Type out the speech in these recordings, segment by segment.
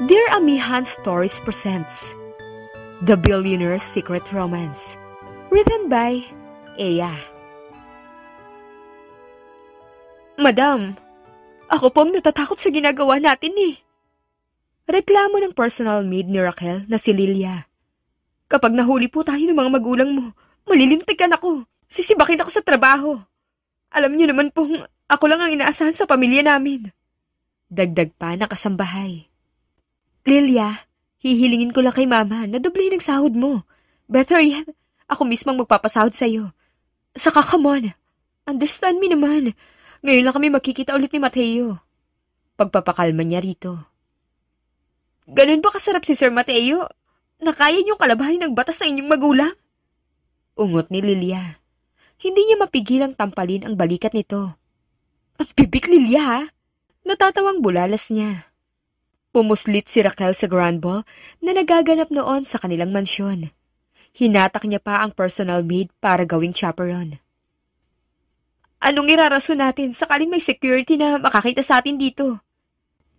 Dear Amihan Stories presents The Billionaire's Secret Romance, written by Eya. Madam, ako pong natatakot sa ginagawa natin eh. Reklamo ng personal maid ni Raquel na si Lilia. Kapag nahuli po tayo ng mga magulang mo, malilintikan ako. Sisibakin ako sa trabaho. Alam niyo naman pong ako lang ang inaasahan sa pamilya namin. Dagdag pa ng kasambahay. Lilia, hihilingin ko lang kay Mama na doblehin ang sahod mo. Better yet, ako mismong magpapasahod sa'yo. Saka come on, understand me naman. Ngayon lang kami magkikita ulit ni Mateo. Pagpapakalma niya rito. Ganun ba kasarap si Sir Mateo? Na kaya niyong kalabanin ng batas ng inyong magulang? Ungot ni Lilia. Hindi niya mapigilang tampalin ang balikat nito. Ang bibig, Lilia, ha? Natatawang bulalas niya. Pumuslit si Raquel sa grand ball na nagaganap noon sa kanilang mansyon. Hinatak niya pa ang personal maid para gawing chaperon. Anong irarason natin sakaling may security na makakita sa atin dito?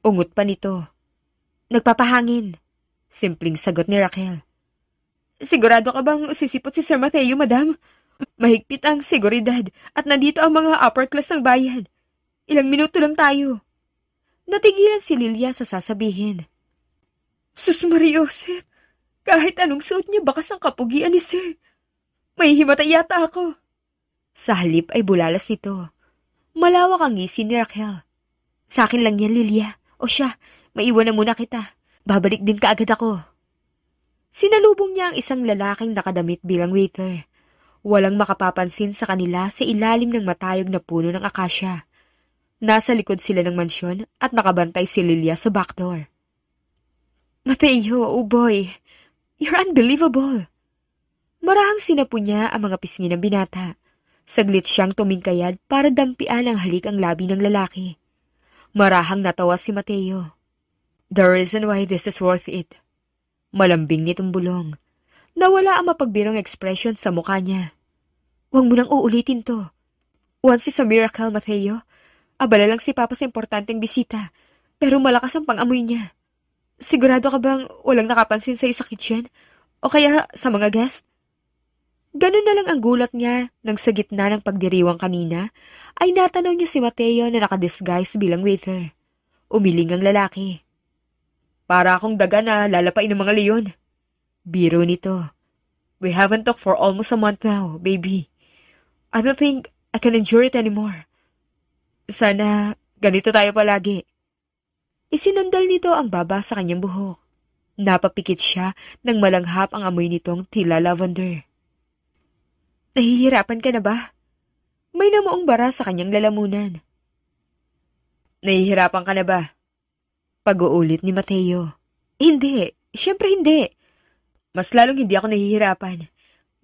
Ungot pa nito. Nagpapahangin. Simpleng sagot ni Raquel. Sigurado ka bang sisipot si Sir Mateo, madam? Mahigpit ang seguridad at nandito ang mga upper class ng bayan. Ilang minuto lang tayo. Natigilan si Lilia sa sasabihin. Sus Mariosep, kahit anong suot niya bakas ang kapugian ni Sir. May himatay yata ako. Sa halip ay bulalas nito. Malawak ang ngisi ni Raquel. Sa akin lang yan, Lilia. O siya, maiwan na muna kita. Babalik din kaagad ako. Sinalubong niya ang isang lalaking nakadamit bilang waiter. Walang makapapansin sa kanila sa ilalim ng matayog na puno ng akasya. Nasa likod sila ng mansyon at nakabantay si Lilia sa backdoor. Mateo, oh boy, you're unbelievable. Marahang sinapo niya ang mga pisngi ng binata. Saglit siyang tumingkayad para dampian ang halik ang labi ng lalaki. Marahang natawa si Mateo. The reason why this is worth it. Malambing nitong bulong. Nawala ang mapagbirong ekspresyon sa mukha niya. Huwag mo nang uulitin to. Once is a miracle, Mateo. Abala lang si Papa sa importanteng bisita, pero malakas ang pang-amoy niya. Sigurado ka bang walang nakapansin sa'yo sa kitchen? O kaya sa mga guest? Ganun na lang ang gulat niya nang sa gitna ng pagdiriwang kanina, ay natanaw niya si Mateo na nakadisguise bilang waiter. Umiling ang lalaki. Para akong daga na lalapain ng mga leon. Biro nito. We haven't talked for almost a month now, baby. I don't think I can endure it anymore. Sana ganito tayo palagi. Isinandal nito ang baba sa kanyang buhok. Napapikit siya nang malanghap ang amoy nitong tila lavender. Nahihirapan ka na ba? May namuong bara sa kanyang lalamunan. Nahihirapan ka na ba? Pag-uulit ni Mateo. Hindi, siyempre hindi. Mas lalong hindi ako nahihirapan.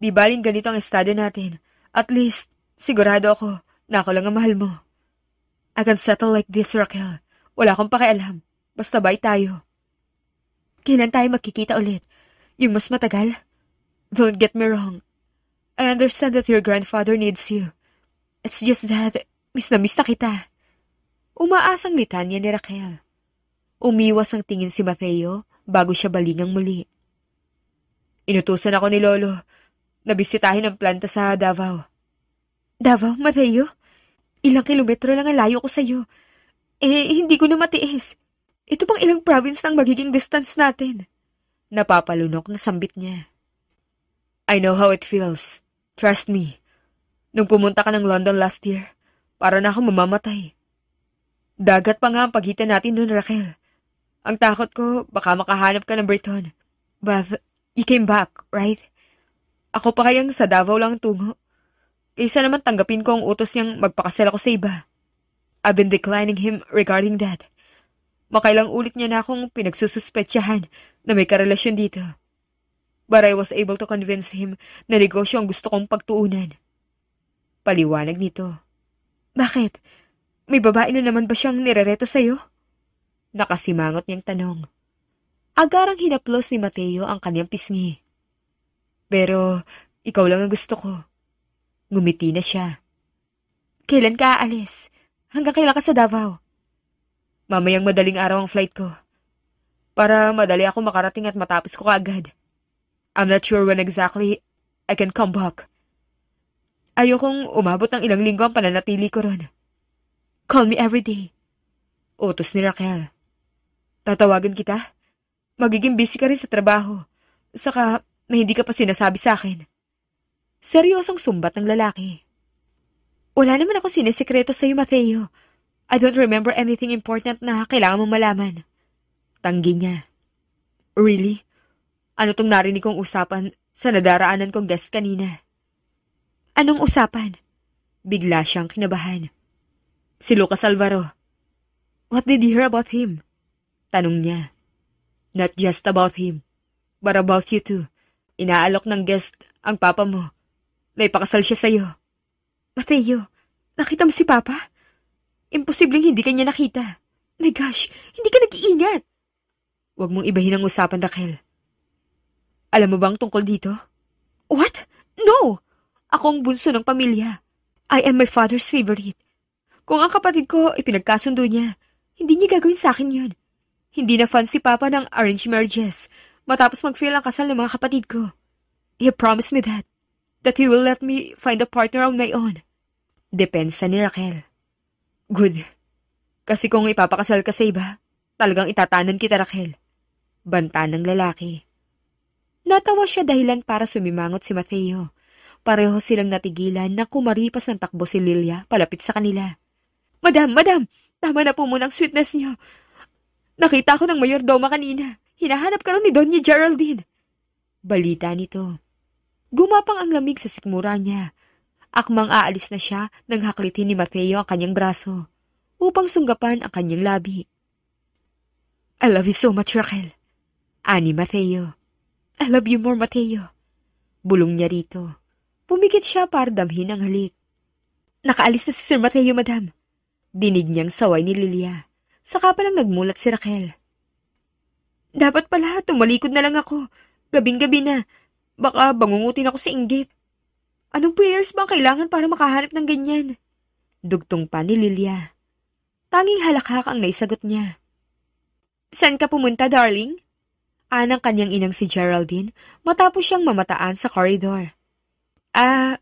Di baling ganito ang estado natin. At least, sigurado ako na ako lang ang mahal mo. I can settle like this, Raquel. Wala akong pakialam. Basta bye tayo. Kailan tayo magkikita ulit? Yung mas matagal? Don't get me wrong. I understand that your grandfather needs you. It's just that, miss na kita. Umaasang litanya ni Raquel. Umiwas ang tingin si Mateo bago siya balingang muli. Inutusan ako ni Lolo na bisitahin ang planta sa Davao. Davao, Mateo? Ilang kilometro lang ang layo ko sa'yo. Hindi ko na matiis. Ito pang ilang province ng magiging distance natin. Napapalunok na sambit niya. I know how it feels. Trust me. Nung pumunta ka ng London last year, para na akong mamamatay. Dagat pa nga ang pagitan natin doon, Raquel. Ang takot ko, baka makahanap ka ng Briton. But you came back, right? Ako pa kayang sa Davao lang tungo. Kaysa naman tanggapin ko ang utos niyang magpakasal ako sa iba. I've been declining him regarding that. Makailang ulit niya na akong pinagsususpetsahan na may karelasyon dito. But I was able to convince him na negosyo ang gusto kong pagtuunan. Paliwanag nito. Bakit? May babae na naman ba siyang nirereto sa'yo? Nakasimangot niyang tanong. Agarang hinaplos ni Mateo ang kanyang pisngi. Pero, ikaw lang ang gusto ko. Ngumiti na siya. Kailan ka aalis? Hanggang kailan ka sa Davao? Mamayang madaling araw ang flight ko. para madali ako makarating at matapos ko kaagad. I'm not sure when exactly I can come back. Ayokong umabot ng ilang linggo ang pananatili ko ron. Call me every day. Utos ni Raquel. Tatawagan kita? Magiging busy ka rin sa trabaho. Saka may hindi ka pa sinasabi sa akin. Seryosong sumbat ng lalaki. Wala naman ako sinisikreto sa'yo, Mateo. I don't remember anything important na kailangan mong malaman. Tanggi niya. Really? Ano tong narinig kong usapan sa nadaraanan kong guest kanina? Anong usapan? Bigla siyang kinabahan. Si Lucas Alvaro. What did you hear about him? Tanong niya. Not just about him, but about you too. Inaalok ng guest ang papa mo. Naipakasal siya sa'yo. Mateo, nakita mo si Papa? Imposibleng hindi kanya nakita. My gosh, hindi ka nag-iingat. Huwag mong ibahin ang usapan, Raquel. Alam mo bang tungkol dito? What? No! Ako ang bunso ng pamilya. I am my father's favorite. Kung ang kapatid ko ipinagkasundo niya, hindi niya gagawin sa akin yun. Hindi na fan si Papa ng arranged marriages matapos mag-fail ang kasal ng mga kapatid ko. He promised me that he will let me find a partner on my own. Depensa ni Raquel. Good. Kasi kung ipapakasal ka sa iba, talagang itatanan kita, Raquel. Banta ng lalaki. Natawa siya dahilan para sumimangot si Mateo. Pareho silang natigilan na kumaripas ng takbo si Lilia palapit sa kanila. Madam, tama na po muna ang sweetness niyo. Nakita ko ng mayordoma kanina. Hinahanap ka rin ni Doña Geraldine. Balita nito. Gumapang ang lamig sa sikmura niya. Akmang aalis na siya nang haklitin ni Mateo ang kanyang braso upang sunggapan ang kanyang labi. I love you so much, Raquel. Ani Mateo. I love you more, Mateo. Bulong niya rito. Pumikit siya para damhin ang halik. Nakaalis na si Sir Mateo, madam. Dinig niyang saway ni Lilia. Saka pa lang nagmulat si Raquel. Dapat pala, tumalikod na lang ako. Gabing-gabi na. Baka bangungutin ako sa inggit. Anong prayers ba ang kailangan para makahanap ng ganyan? Dugtong pa ni Lilia. Tanging halakhak ang naisagot niya. Saan ka pumunta, darling? Anang kanyang inang si Geraldine matapos siyang mamataan sa corridor.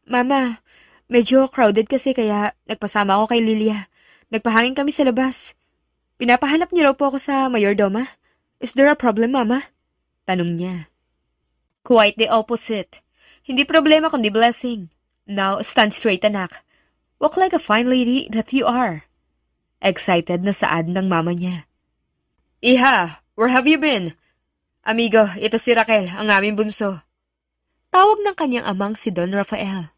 Mama, medyo crowded kasi kaya nagpasama ako kay Lilia. Nagpahangin kami sa labas. Pinapahanap niyo raw po ako sa mayordoma. Is there a problem, Mama? Tanong niya. Quite the opposite. Hindi problema kundi blessing. Now, stand straight, anak. Walk like a fine lady that you are. Excited na saad ng mama niya. Iha, where have you been? Amigo, ito si Raquel, ang aming bunso. Tawag ng kanyang amang si Don Rafael.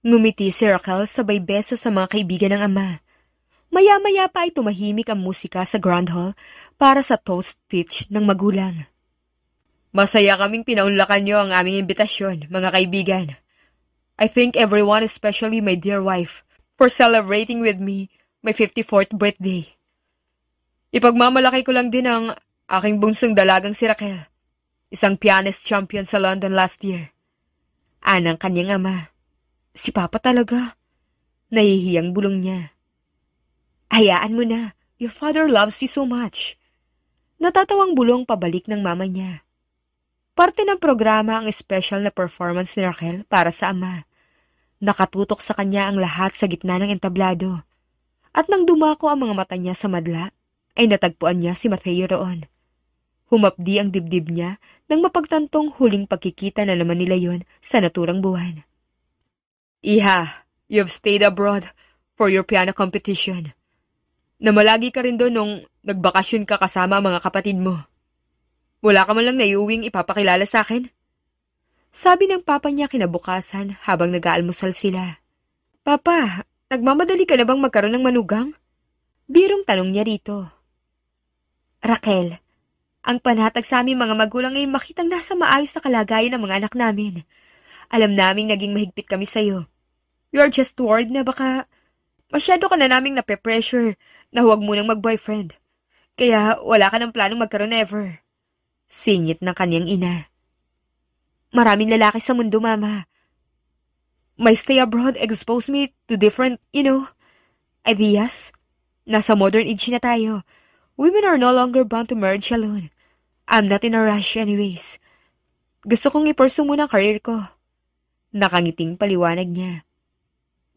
Ngumiti si Raquel sabay beso sa mga kaibigan ng ama. Maya-maya pa ay tumahimik ang musika sa Grand Hall para sa toast speech ng magulang. Masaya kaming pinaunlakan niyo ang aming imbitasyon, mga kaibigan. I thank everyone, especially my dear wife, for celebrating with me my 54th birthday. Ipagmamalaki ko lang din ang aking bunsong dalagang si Raquel, isang pianist champion sa London last year. Anang kanyang ama. Si Papa talaga. Nahihiyang bulong niya. Hayaan mo na. Your father loves you so much. Natatawang bulong pabalik ng mama niya. Parte ng programa ang special na performance ni Raquel para sa ama. Nakatutok sa kanya ang lahat sa gitna ng entablado. At nang dumako ang mga mata niya sa madla, ay natagpuan niya si Mateo roon. Humapdi ang dibdib niya nang mapagtantong huling pagkikita na naman nila yon sa naturang buwan. Iha, you've stayed abroad for your piano competition. Namalagi ka rin doon nung nagbakasyon ka kasama ang mga kapatid mo. Wala ka man lang naiuwing ipapakilala sa akin? Sabi ng papa niya kinabukasan habang nag-aalmusal sila. Papa, nagmamadali ka na bang magkaroon ng manugang? Birong tanong niya rito. Raquel, ang panatag sa aming mga magulang ay makitang nasa maayos na kalagayan ng mga anak namin. Alam naming naging mahigpit kami sa'yo. You are just worried na baka masyado ka na naming nape-pressure na huwag munang mag-boyfriend. Kaya wala ka ng planong magkaroon ever. Singit ng kanyang ina. Maraming lalaki sa mundo, Mama. My stay abroad exposed me to different, ideas. Nasa modern age na tayo. Women are no longer bound to marriage alone. I'm not in a rush anyways. Gusto kong i-pursue muna ang career ko. Nakangiting paliwanag niya.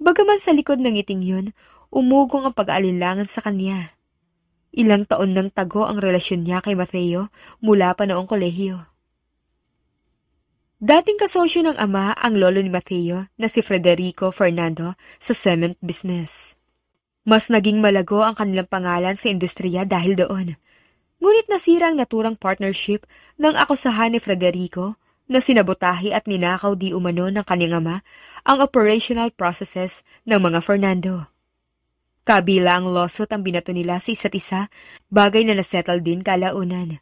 Bagaman sa likod ng ngiting yun, umugong ang pag-aalinlangan sa kanya. Ilang taon nang tago ang relasyon niya kay Mateo mula pa noong kolehiyo. Dating kasosyo ng ama ang lolo ni Mateo na si Frederico Fernando sa cement business. Mas naging malago ang kanilang pangalan sa industriya dahil doon. Ngunit nasira ang naturang partnership ng akusahan ni Frederico na sinabotahe at ninakaw di umano ng kanyang ama ang operational processes ng mga Fernando. Kabila ang lawsuit ang binato nila sa isa't isa, bagay na nasettle din kalaunan.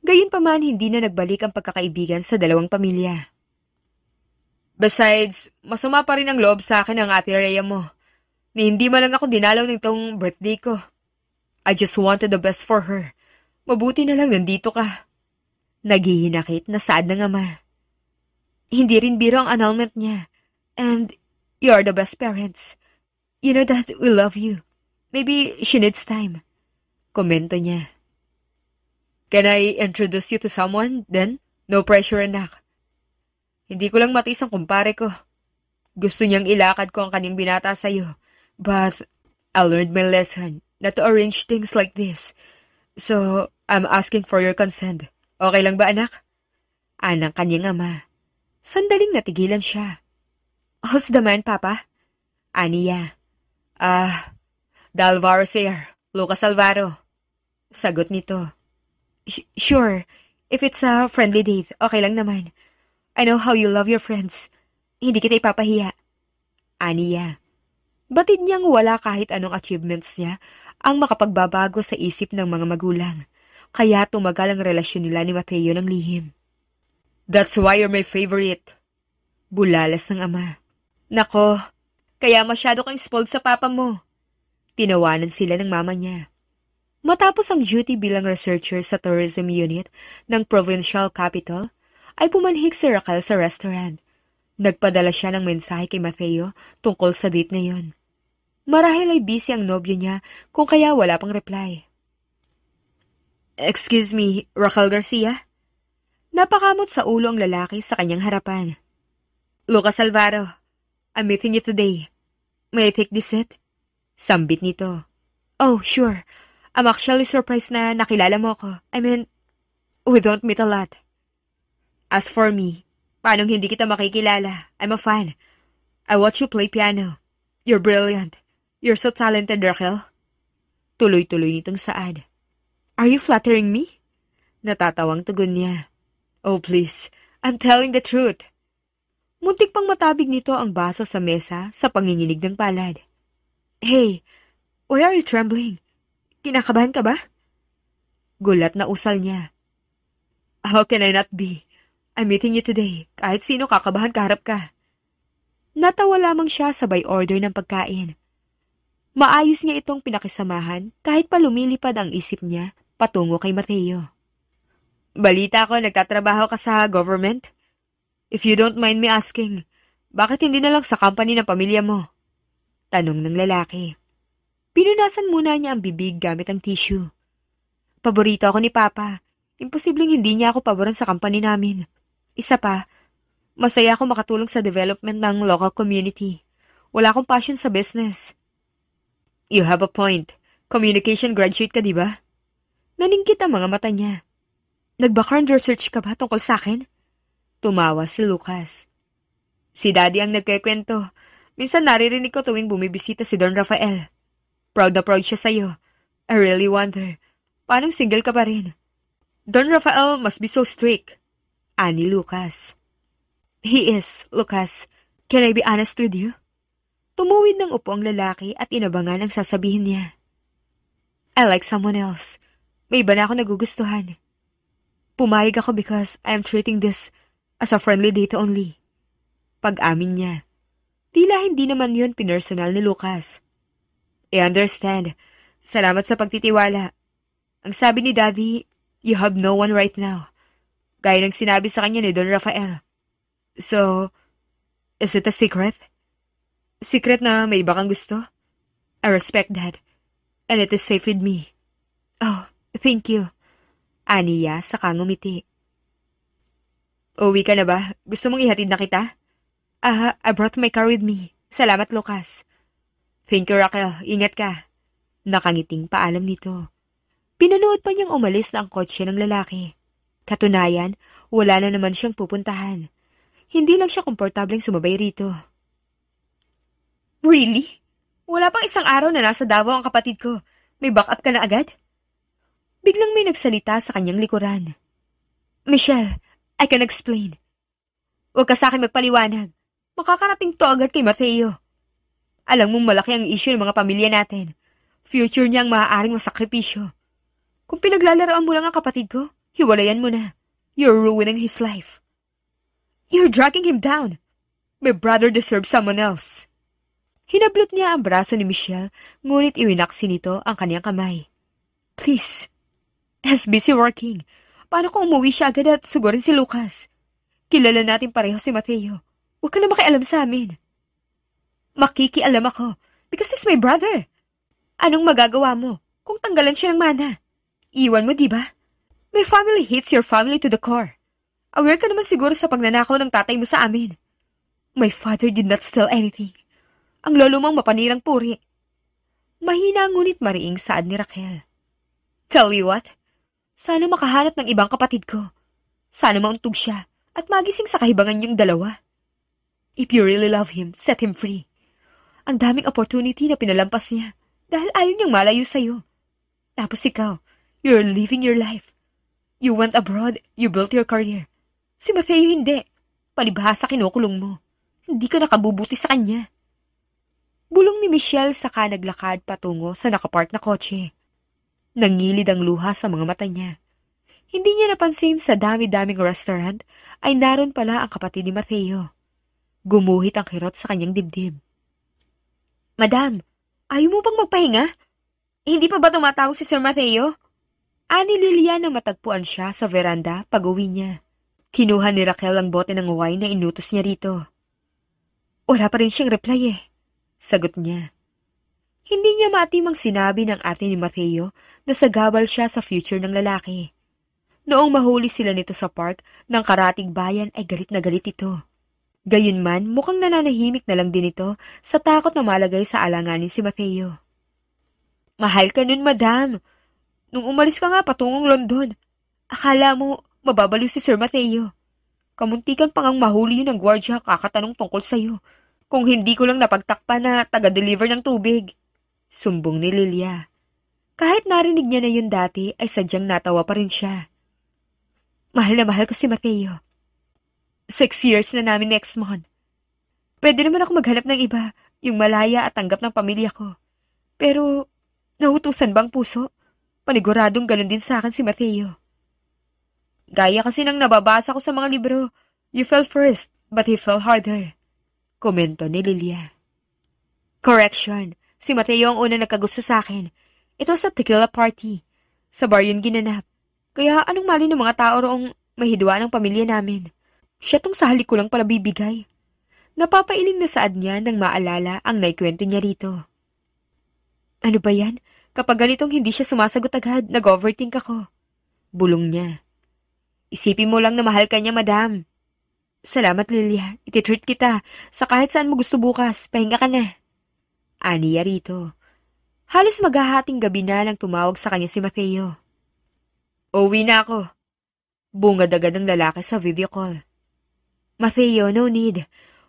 Gayunpaman hindi na nagbalik ang pagkakaibigan sa dalawang pamilya. Besides, masama pa rin ang loob sa akin ng ate Rhea mo, ni hindi man lang ako dinalaw nitong birthday ko. I just wanted the best for her. Mabuti na lang nandito ka. Naghihinakit na saad ng ama. Hindi rin biro ang annulment niya. And you are the best parents. You know that we love you. Maybe she needs time. Komento niya. Can I introduce you to someone, then? No pressure, anak. Hindi ko lang matiis ang kumpare ko. Gusto niyang ilakad ko ang kanyang binata sa'yo. But I learned my lesson not to arrange things like this. So, I'm asking for your consent. Okay lang ba, anak? Anang kanyang ama. Sandaling natigilan siya. Who's the man, Papa? Aniya. The Alvaro Sir, Lucas Alvaro. Sagot nito. Sure, if it's a friendly date, okay lang naman. I know how you love your friends. Hindi kita ipapahiya. Aniya. Batid niyang wala kahit anong achievements niya ang makapagbabago sa isip ng mga magulang. Kaya tumagal ang relasyon nila ni Mateo ng lihim. That's why you're my favorite. Bulalas ng ama. Nako, kaya masyado kang spoiled sa papa mo. Tinawanan sila ng mama niya. Matapos ang duty bilang researcher sa tourism unit ng provincial capital, ay pumanhik si Raquel sa restaurant. Nagpadala siya ng mensahe kay Mateo tungkol sa date na yon. Marahil ay busy ang nobyo niya kung kaya wala pang reply. Excuse me, Raquel Garcia? Napakamot sa ulo ang lalaki sa kanyang harapan. Lucas Alvaro, I'm meeting you today. May I take this seat? Sambit nito. Oh, sure. I'm actually surprised na nakilala mo ko. I mean, we don't meet a lot. As for me, paanong hindi kita makikilala? I'm a fan. I watch you play piano. You're brilliant. You're so talented, Raquel. Tuloy-tuloy nitong saad. Are you flattering me? Natatawang tugon niya. Oh, please. I'm telling the truth. Muntik pang matabig nito ang baso sa mesa sa panginginig ng palad. Hey, why are you trembling? Kinakabahan ka ba? Gulat na usal niya. How can I not be? I'm meeting you today. Kahit sino kakabahan kaharap ka. Natawa lamang siya sabay order ng pagkain. Maayos niya itong pinakisamahan kahit pa lumilipad ang isip niya patungo kay Mateo. Balita ko nagtatrabaho ka sa government? If you don't mind me asking, bakit hindi na lang sa company ng pamilya mo? Tanong ng lalaki. Pinunasan muna niya ang bibig gamit ang tissue. Paborito ako ni Papa. Imposibleng hindi niya ako paboran sa company namin. Isa pa, masaya ako makatulong sa development ng local community. Wala akong passion sa business. You have a point. Communication graduate ka, di ba? Naningkit ang mga mata niya. Nag-background research ka ba tungkol sa akin? Tumawa si Lucas. Si Daddy ang nagkikwento. Minsan naririnig ko tuwing bumibisita si Don Rafael. Proud na proud siya sa'yo. I really wonder, paanong single ka pa rin? Don Rafael must be so strict. Ani Lucas. He is, Lucas. Can I be honest with you? Tumuwid ng upo ang lalaki at inabangan ang sasabihin niya. I like someone else. May iba na ako nagugustuhan. Pumayag ako because I am treating this as a friendly date only. Pag-amin niya. Tila hindi naman yun pinersonal ni Lucas. I understand. Salamat sa pagtitiwala. Ang sabi ni Daddy, you have no one right now. Gaya ng sinabi sa kanya ni Don Rafael. So, is it a secret? Secret na may iba kang gusto? I respect that. And it is safe with me. Oh, thank you. Aniya saka ngumiti. Uwi ka na ba? Gusto mong ihatid na kita? I brought my car with me. Salamat, Lucas. Thank you, Raquel. Ingat ka. Nakangiting paalam nito. Pinanood pa niyang umalis na ang kotse ng lalaki. Katunayan, wala na naman siyang pupuntahan. Hindi lang siya komportableng sumabay rito. Really? Wala pang isang araw na nasa Davao ang kapatid ko. May backup ka na agad? Biglang may nagsalita sa kanyang likuran. Michelle, I can explain. Huwag ka sa akin magpaliwanag. Makakarating to agad kay Mateo. Alam mong malaki ang issue ng mga pamilya natin. Future niya ang maaaring masakripisyo. Kung pinaglalaraan mo lang ang kapatid ko, hiwalayan mo na. You're ruining his life. You're dragging him down. My brother deserves someone else. Hinablot niya ang braso ni Michelle, ngunit iwinaksi nito ang kanyang kamay. Please. He's busy working. Paano kung umuwi siya agad at sugurin si Lucas? Kilala natin pareho si Mateo. Huwag ka na makialam sa amin. Makikialam ako because he's my brother. Anong magagawa mo kung tanggalan siya ng mana? Iwan mo, di ba? My family hates your family to the core. Aware ka naman siguro sa pagnanakaw ng tatay mo sa amin. My father did not steal anything. Ang lolo mong mapanirang puri. Mahina ngunit mariing saad ni Raquel. Tell you what? Sana makahanap ng ibang kapatid ko. Sana mauntog siya at magising sa kahibangan niyong dalawa. If you really love him, set him free. Ang daming opportunity na pinalampas niya dahil ayaw niyang malayo sa'yo. Tapos ikaw, you're living your life. You went abroad, you built your career. Si Mateo hindi. Palibhasa kinukulong mo. Hindi ka nakabubuti sa kanya. Bulong ni Michelle saka naglakad patungo sa nakapark na kotse. Nangilid ang luha sa mga mata niya. Hindi niya napansin sa dami-daming restaurant ay naroon pala ang kapatid ni Mateo. Gumuhit ang kirot sa kanyang dibdib. Madam, ayaw mo bang magpahinga? Hindi pa ba tumatawag si Sir Mateo? Ani Lilia na matagpuan siya sa veranda pag-uwi niya. Kinuha ni Raquel ang bote ng wine na inutos niya rito. Wala pa rin siyang reply eh. Sagot niya. Hindi niya matimang sinabi ng ate ni Mateo na sagabal siya sa future ng lalaki. Noong mahuli sila nito sa park ng karatig bayan ay galit na galit ito. Gayunman, mukhang nananahimik na lang din ito sa takot na malagay sa alanganin si Mateo. Mahal ka nun, madam. Nung umalis ka nga patungong London, akala mo mababaliw si Sir Mateo. Kamuntikan pang ang mahuli yun ng gwardya kakatanong tungkol sa'yo. Kung hindi ko lang napagtakpan na taga-deliver ng tubig. Sumbong ni Lilia. Kahit narinig niya na yun dati, ay sadyang natawa pa rin siya. Mahal na mahal ko si Mateo. 6 years na namin next month. Pwede naman ako maghanap ng iba, yung malaya at tanggap ng pamilya ko. Pero, nahutusan bang puso? Paniguradong ganun din sa akin si Mateo. Gaya kasi nang nababasa ko sa mga libro, you fell first, but he fell harder. Komento ni Lilia. Correction, si Mateo ang una nagkagusto sa akin. Ito sa tequila party. Sa bar yun ginanap. Kaya anong mali ng mga tao roong mahidwa ng pamilya namin? Siya tong sa halik ko lang pala bibigay. Napapailing na saad niya nang maalala ang naikwento niya rito. Ano ba yan? Kapag ganitong hindi siya sumasagot agad, nag-overthink ako. Bulong niya. Isipin mo lang na mahal ka niya, madam. Salamat, Lilia. Ititreat kita. Sa kahit saan mo gusto bukas, pahinga ka na. Aniya rito. Halos maghahating gabi na lang tumawag sa kanya si Mateo. Uwi na ako. Bungad agad ng lalaki sa video call. Mateo, no need.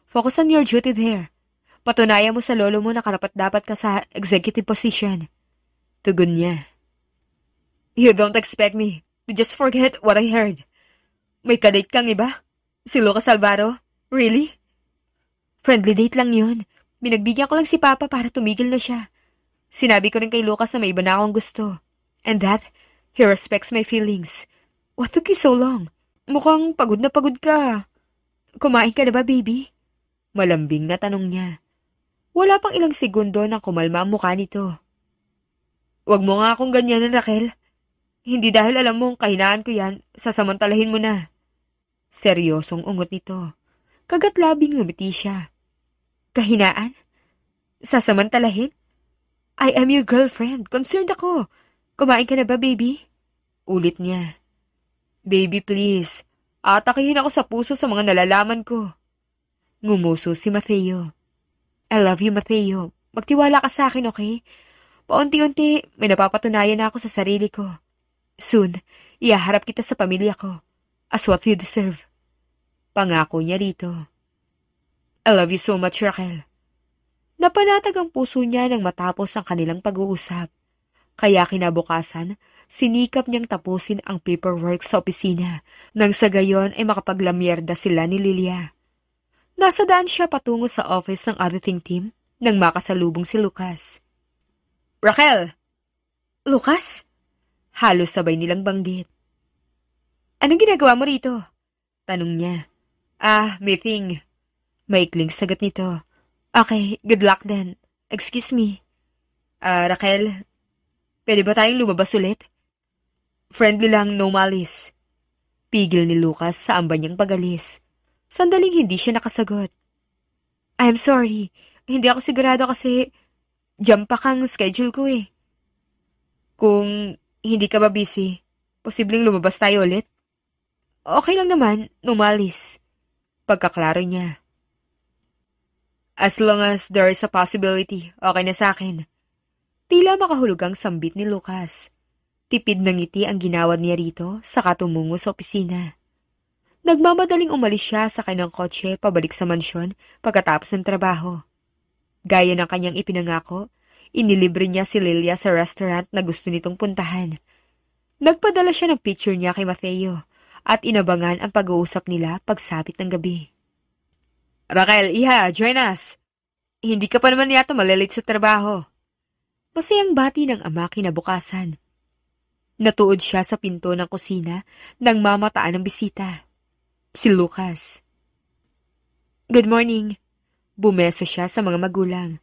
Focus on your duty there. Patunayan mo sa lolo mo na karapat-dapat ka sa executive position. Tugon niya. You don't expect me to just forget what I heard. May kadate kang iba? Si Lucas Alvaro? Really? Friendly date lang yun. Binagbigyan ko lang si Papa para tumigil na siya. Sinabi ko rin kay Lucas na may iba na akong gusto. And that, he respects my feelings. What took you so long? Mukhang pagod na pagod ka. Kumain ka na ba, baby? Malambing na tanong niya. Wala pang ilang segundo nang kumalma ang mukha nito. Huwag mo nga akong ganyanan, Raquel. Hindi dahil alam mong kahinaan ko yan, sasamantalahin mo na. Seryosong ungot nito. Kagat-labing ngumiti siya. Kahinaan? Sasamantalahin? I am your girlfriend. Concerned ako. Kumain ka na ba, baby? Ulit niya. Baby, please. Atakihin ako sa puso sa mga nalalaman ko. Ngumuso si Mateo. I love you, Mateo. Magtiwala ka sa akin, okay? Paunti-unti, may napapatunayan na ako sa sarili ko. Soon, ihaharap kita sa pamilya ko. As what you deserve. Pangako niya rito. I love you so much, Raquel. Napanatag ang puso niya nang matapos ang kanilang pag-uusap. Kaya kinabukasan, sinikap niyang tapusin ang paperwork sa opisina nang sa gayon ay makapaglamyerda sila ni Lilia. Nasa daan siya patungo sa office ng auditing team nang makasalubong si Lucas. Raquel! Lucas? Halos sabay nilang banggit. Anong ginagawa mo rito? Tanong niya. Meeting. Maikling sagot nito. Okay, good luck then. Excuse me. Raquel, pwede ba tayong lumabas ulit? Friendly lang, no malice. Pigil ni Lucas sa amba niyang pagalis. Sandaling hindi siya nakasagot. I'm sorry, hindi ako sigurado kasi jump-pack ang schedule ko eh. Kung hindi ka ba busy, posibleng lumabas tayo ulit? Okay lang naman, no malice. Pagkaklaro niya. As long as there is a possibility, okay na sa akin. Tila makahulugang sambit ni Lucas. Tipid ng ngiti ang ginawad niya rito sa katumungo sa opisina. Nagmamadaling umalis siya sa kanyang kotse pabalik sa mansyon pagkatapos ng trabaho. Gaya ng kanyang ipinangako, inilibre niya si Lilia sa restaurant na gusto nitong puntahan. Nagpadala siya ng picture niya kay Mateo at inabangan ang pag-uusap nila pagsapit ng gabi. Raquel, iha, join us. Hindi ka pa naman yata malalit sa trabaho. Masayang bati ng ama kinabukasan. Natuod siya sa pinto ng kusina nang mamataan ng bisita. Si Lucas. Good morning. Bumeso siya sa mga magulang.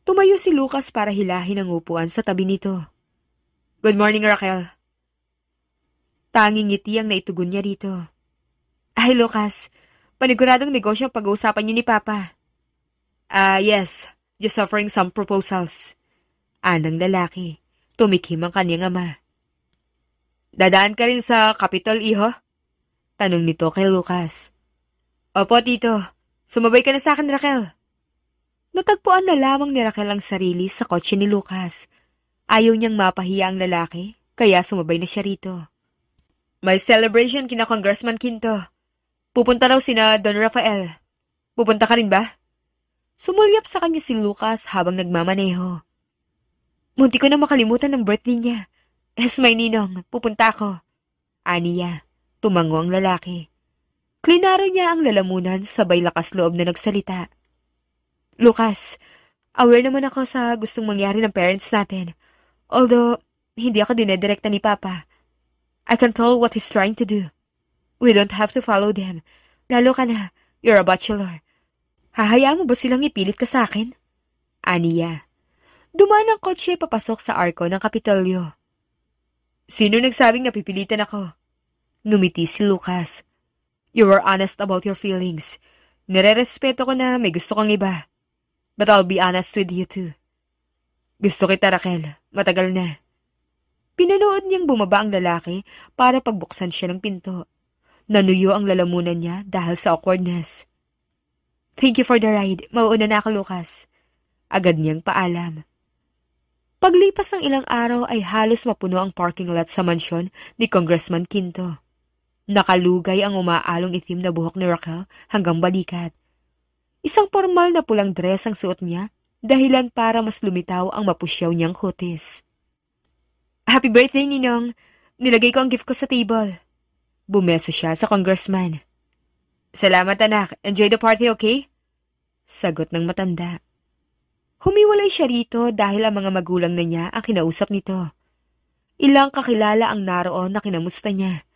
Tumayo si Lucas para hilahin ang upuan sa tabi nito. Good morning, Raquel. Tanging ngiti ang naitugon niya rito. Ay, Lucas. Paniguradong negosyo ang pag-uusapan niyo ni Papa. Yes. Just offering some proposals. Anang lalaki. Tumikim ang kanyang ama. Dadaan ka rin sa Capitol, iho? Tanong nito kay Lucas. Opo, tito. Sumabay ka na sa akin, Raquel. Natagpuan na lamang ni Raquel ang sarili sa kotse ni Lucas. Ayaw niyang mapahiya ang lalaki, kaya sumabay na siya rito. May celebration kina Congressman Quinto. Pupunta raw sina Don Rafael. Pupunta ka rin ba? Sumulyap sa kanya si Lucas habang nagmamaneho. Munti ko na makalimutan ang birthday niya. Yes, may ninong. Pupunta ako. Aniya. Tumango ang lalaki. Klinaro niya ang lalamunan sabay lakas loob na nagsalita. Lucas, aware naman ako sa gustong mangyari ng parents natin. Although, hindi ako dinedirekta ni Papa. I can tell what he's trying to do. We don't have to follow them. Lalo ka na, you're a bachelor. Hahayaan mo ba silang ipilit ka sa akin? Aniya. Dumaan ang kotse papasok sa arko ng Kapitolyo. Sino nagsabing napipilitan ako? Ngumiti si Lucas. You were honest about your feelings. Nire-respeto ko na may gusto kang iba. But I'll be honest with you too. Gusto kita, Raquel. Matagal na. Pinanood niyang bumaba ang lalaki para pagbuksan siya ng pinto. Nanuyo ang lalamunan niya dahil sa awkwardness. Thank you for the ride. Mauuna na ako, Lucas. Agad niyang paalam. Paglipas ng ilang araw ay halos mapuno ang parking lot sa mansyon ni Congressman Quinto. Nakalugay ang umaalong itim na buhok ni Raquel hanggang balikat. Isang formal na pulang dress ang suot niya, dahilan para mas lumitaw ang mapusyaw niyang kutis. Happy birthday, Ninong! Nilagay ko ang gift ko sa table. Bumeso siya sa congressman. Salamat, anak. Enjoy the party, okay? Sagot ng matanda. Humiwalay siya rito dahil ang mga magulang na niya ang kinausap nito. Ilang kakilala ang naroon na kinamusta niya.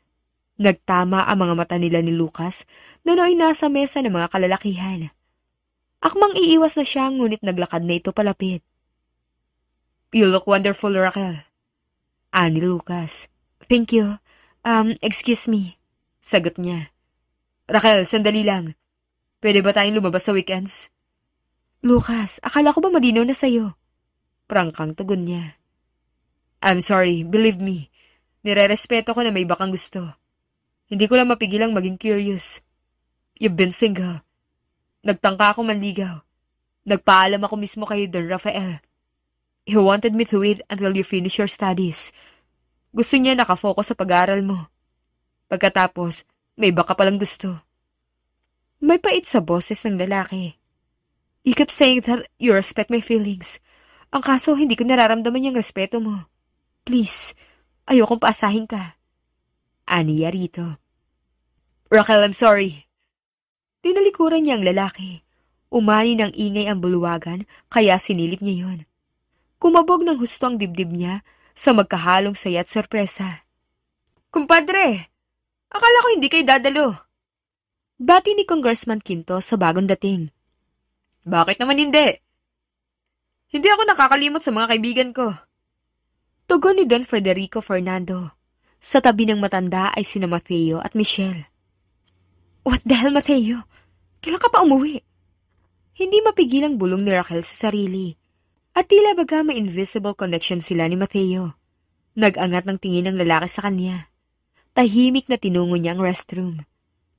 Nagtama ang mga mata nila ni Lucas na nooy nasa mesa ng mga kalalakihan. Akmang iiwas na siya ngunit naglakad na ito palapit. You look wonderful, Raquel. Ani Lucas. Thank you. Excuse me. Sagot niya. Raquel, sandali lang. Pwede ba tayong lumabas sa weekends? Lucas, akala ko ba malinaw na sa'yo? Prangkang tugon niya. I'm sorry, believe me. Nire-respeto ko na may bakang gusto. Hindi ko lang mapigilang maging curious. You've been single. Nagtangka ako manligaw. Nagpaalam ako mismo kay Don Rafael. He wanted me to wait until you finish your studies. Gusto niya nakafocus sa pag-aaral mo. Pagkatapos, may iba ka palang gusto. May pait sa boses ng lalaki. You kept saying that you respect my feelings. Ang kaso, hindi ko nararamdaman yung respeto mo. Please, ayokong paasahin ka. Aniya rito. Raquel, I'm sorry. Tinalikuran niya ang lalaki. Umani ng ingay ang bulwagan, kaya sinilip niya yon. Kumabog ng husto ang dibdib niya sa magkahalong saya at sorpresa. Kumpadre, akala ko hindi kayo dadalo. Bati ni Congressman Quinto sa bagong dating. Bakit naman hindi? Hindi ako nakakalimot sa mga kaibigan ko. Tugon ni Don Federico Fernando. Sa tabi ng matanda ay sina Mateo at Michelle. What the hell, Mateo? Kailan ka pa umuwi? Hindi mapigilang bulong ni Raquel sa sarili. At tila baga may invisible connection sila ni Mateo. Nag-angat ng tingin ng lalaki sa kanya. Tahimik na tinungo niya ang restroom.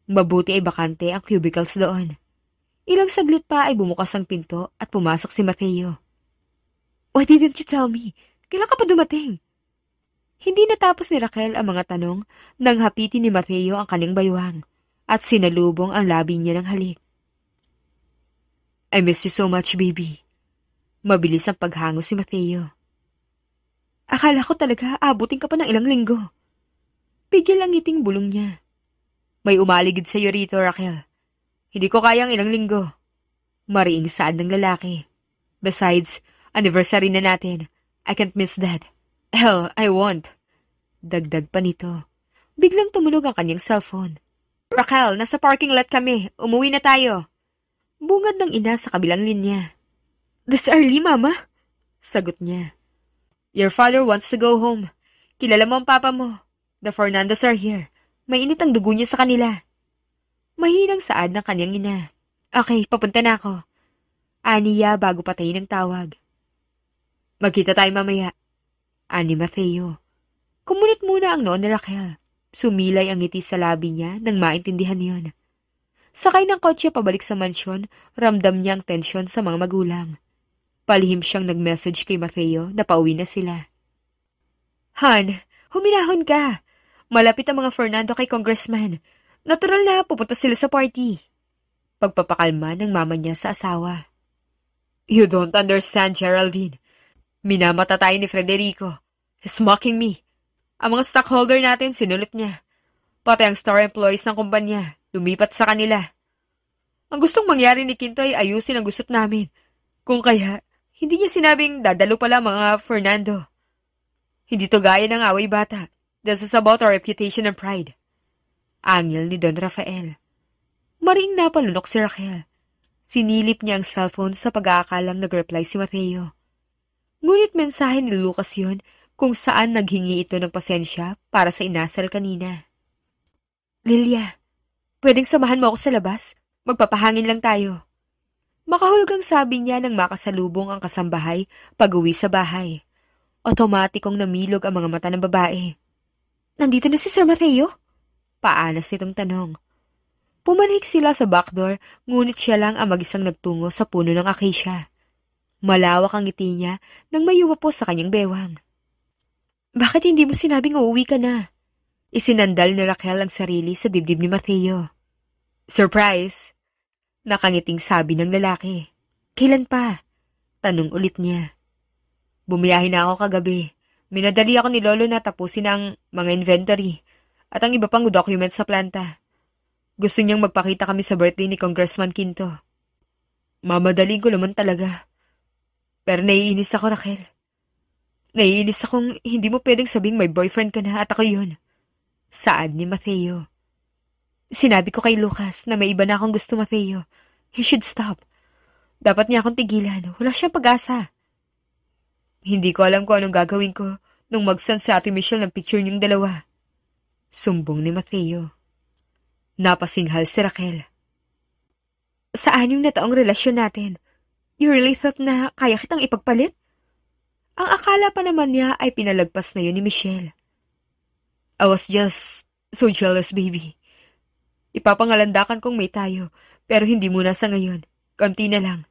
Mabuti ay bakante ang cubicles doon. Ilang saglit pa ay bumukas ang pinto at pumasok si Mateo. Why didn't you tell me? Kailan ka pa dumating? Hindi natapos ni Raquel ang mga tanong nang hapitin ni Mateo ang kanyang baywang at sinalubong ang labi niya ng halik. I miss you so much, baby. Mabilis ang paghango si Mateo. Akala ko talaga abutin ka pa ng ilang linggo. Pigil ang ngiting bulong niya. May umaligid sa iyo rito, Raquel. Hindi ko kayang ilang linggo. Mariing saad ng lalaki. Besides, anniversary na natin. I can't miss that. Hell, I won't. Dagdag pa nito. Biglang tumunog ang kanyang cellphone. Raquel, nasa parking lot kami. Umuwi na tayo. Bungad ng ina sa kabilang linya. This early, Mama? Sagot niya. Your father wants to go home. Kilala mo ang papa mo. The Fernandos are here. Mainit ang dugo niya sa kanila. Mahinang saad ng kanyang ina. Okay, papunta na ako. Aniya bago patayin ang tawag. Magkita tayo mamaya. Ani Mateo. Kumunot muna ang noon ni Raquel. Sumilay ang ngiti sa labi niya nang maintindihan niyon. Sakay ng kotse pabalik sa mansyon, ramdam niya ang tensyon sa mga magulang. Palihim siyang nag-message kay Mateo na pauwi na sila. Han, huminahon ka. Malapit ang mga Fernando kay Congressman. Natural na pupunta sila sa party. Pagpapakalma ng mama niya sa asawa. You don't understand, Geraldine. Minamata tayo ni Federico. He's mocking me. Ang mga stockholder natin sinulit niya. Pati ang star employees ng kumpanya, lumipat sa kanila. Ang gustong mangyari ni Quinto ay ayusin ang gusot namin. Kung kaya, hindi niya sinabing dadalo pala mga Fernando. Hindi to gaya ng away bata. This is about our reputation and pride. Angil ni Don Rafael. Maring napalunok si Raquel. Sinilip niya ang cellphone sa pag-aakalang nag-reply si Mateo. Ngunit mensahe ni Lucas yon kung saan naghingi ito ng pasensya para sa inasal kanina. Lilia, pwedeng samahan mo ako sa labas? Magpapahangin lang tayo. Makahulugang sabi niya nang makasalubong ang kasambahay pag-uwi sa bahay. Otomatikong namilog ang mga mata ng babae. Nandito na si Sir Mateo? Paanas nitong tanong. Pumanhik sila sa backdoor, ngunit siya lang ang mag-isang nagtungo sa puno ng acacia. Malawak ang ngiti niya nang may po sa kanyang bewang. Bakit hindi mo sinabing uuwi ka na? Isinandal ni Raquel ang sarili sa dibdib ni Mateo. Surprise! Nakangiting sabi ng lalaki. Kailan pa? Tanong ulit niya. Bumiyahe na ako kagabi. Minadali ako ni Lolo na tapusin ang mga inventory at ang iba pang documents sa planta. Gusto niyang magpakita kami sa birthday ni Congressman Quinto. Mamadaling ko naman talaga. Pero naiinis ako, Raquel. Naiinis akong hindi mo pwedeng sabing may boyfriend ka na at ako yun. Saad ni Mateo. Sinabi ko kay Lucas na may iba na akong gusto, Mateo. He should stop. Dapat niya akong tigilan. Wala siyang pag-asa. Hindi ko alam kung anong gagawin ko nung mag-send sa Ate Michelle ng picture niyong dalawa. Sumbong ni Mateo. Napasinghal si Raquel. Sa 6 na taong relasyon natin, you really thought na kaya kitang ipagpalit? Ang akala pa naman niya ay pinalagpas na yun ni Michelle. I was just So jealous, baby. Ipapangalandakan kong may tayo, pero hindi muna sa ngayon. Konti na lang.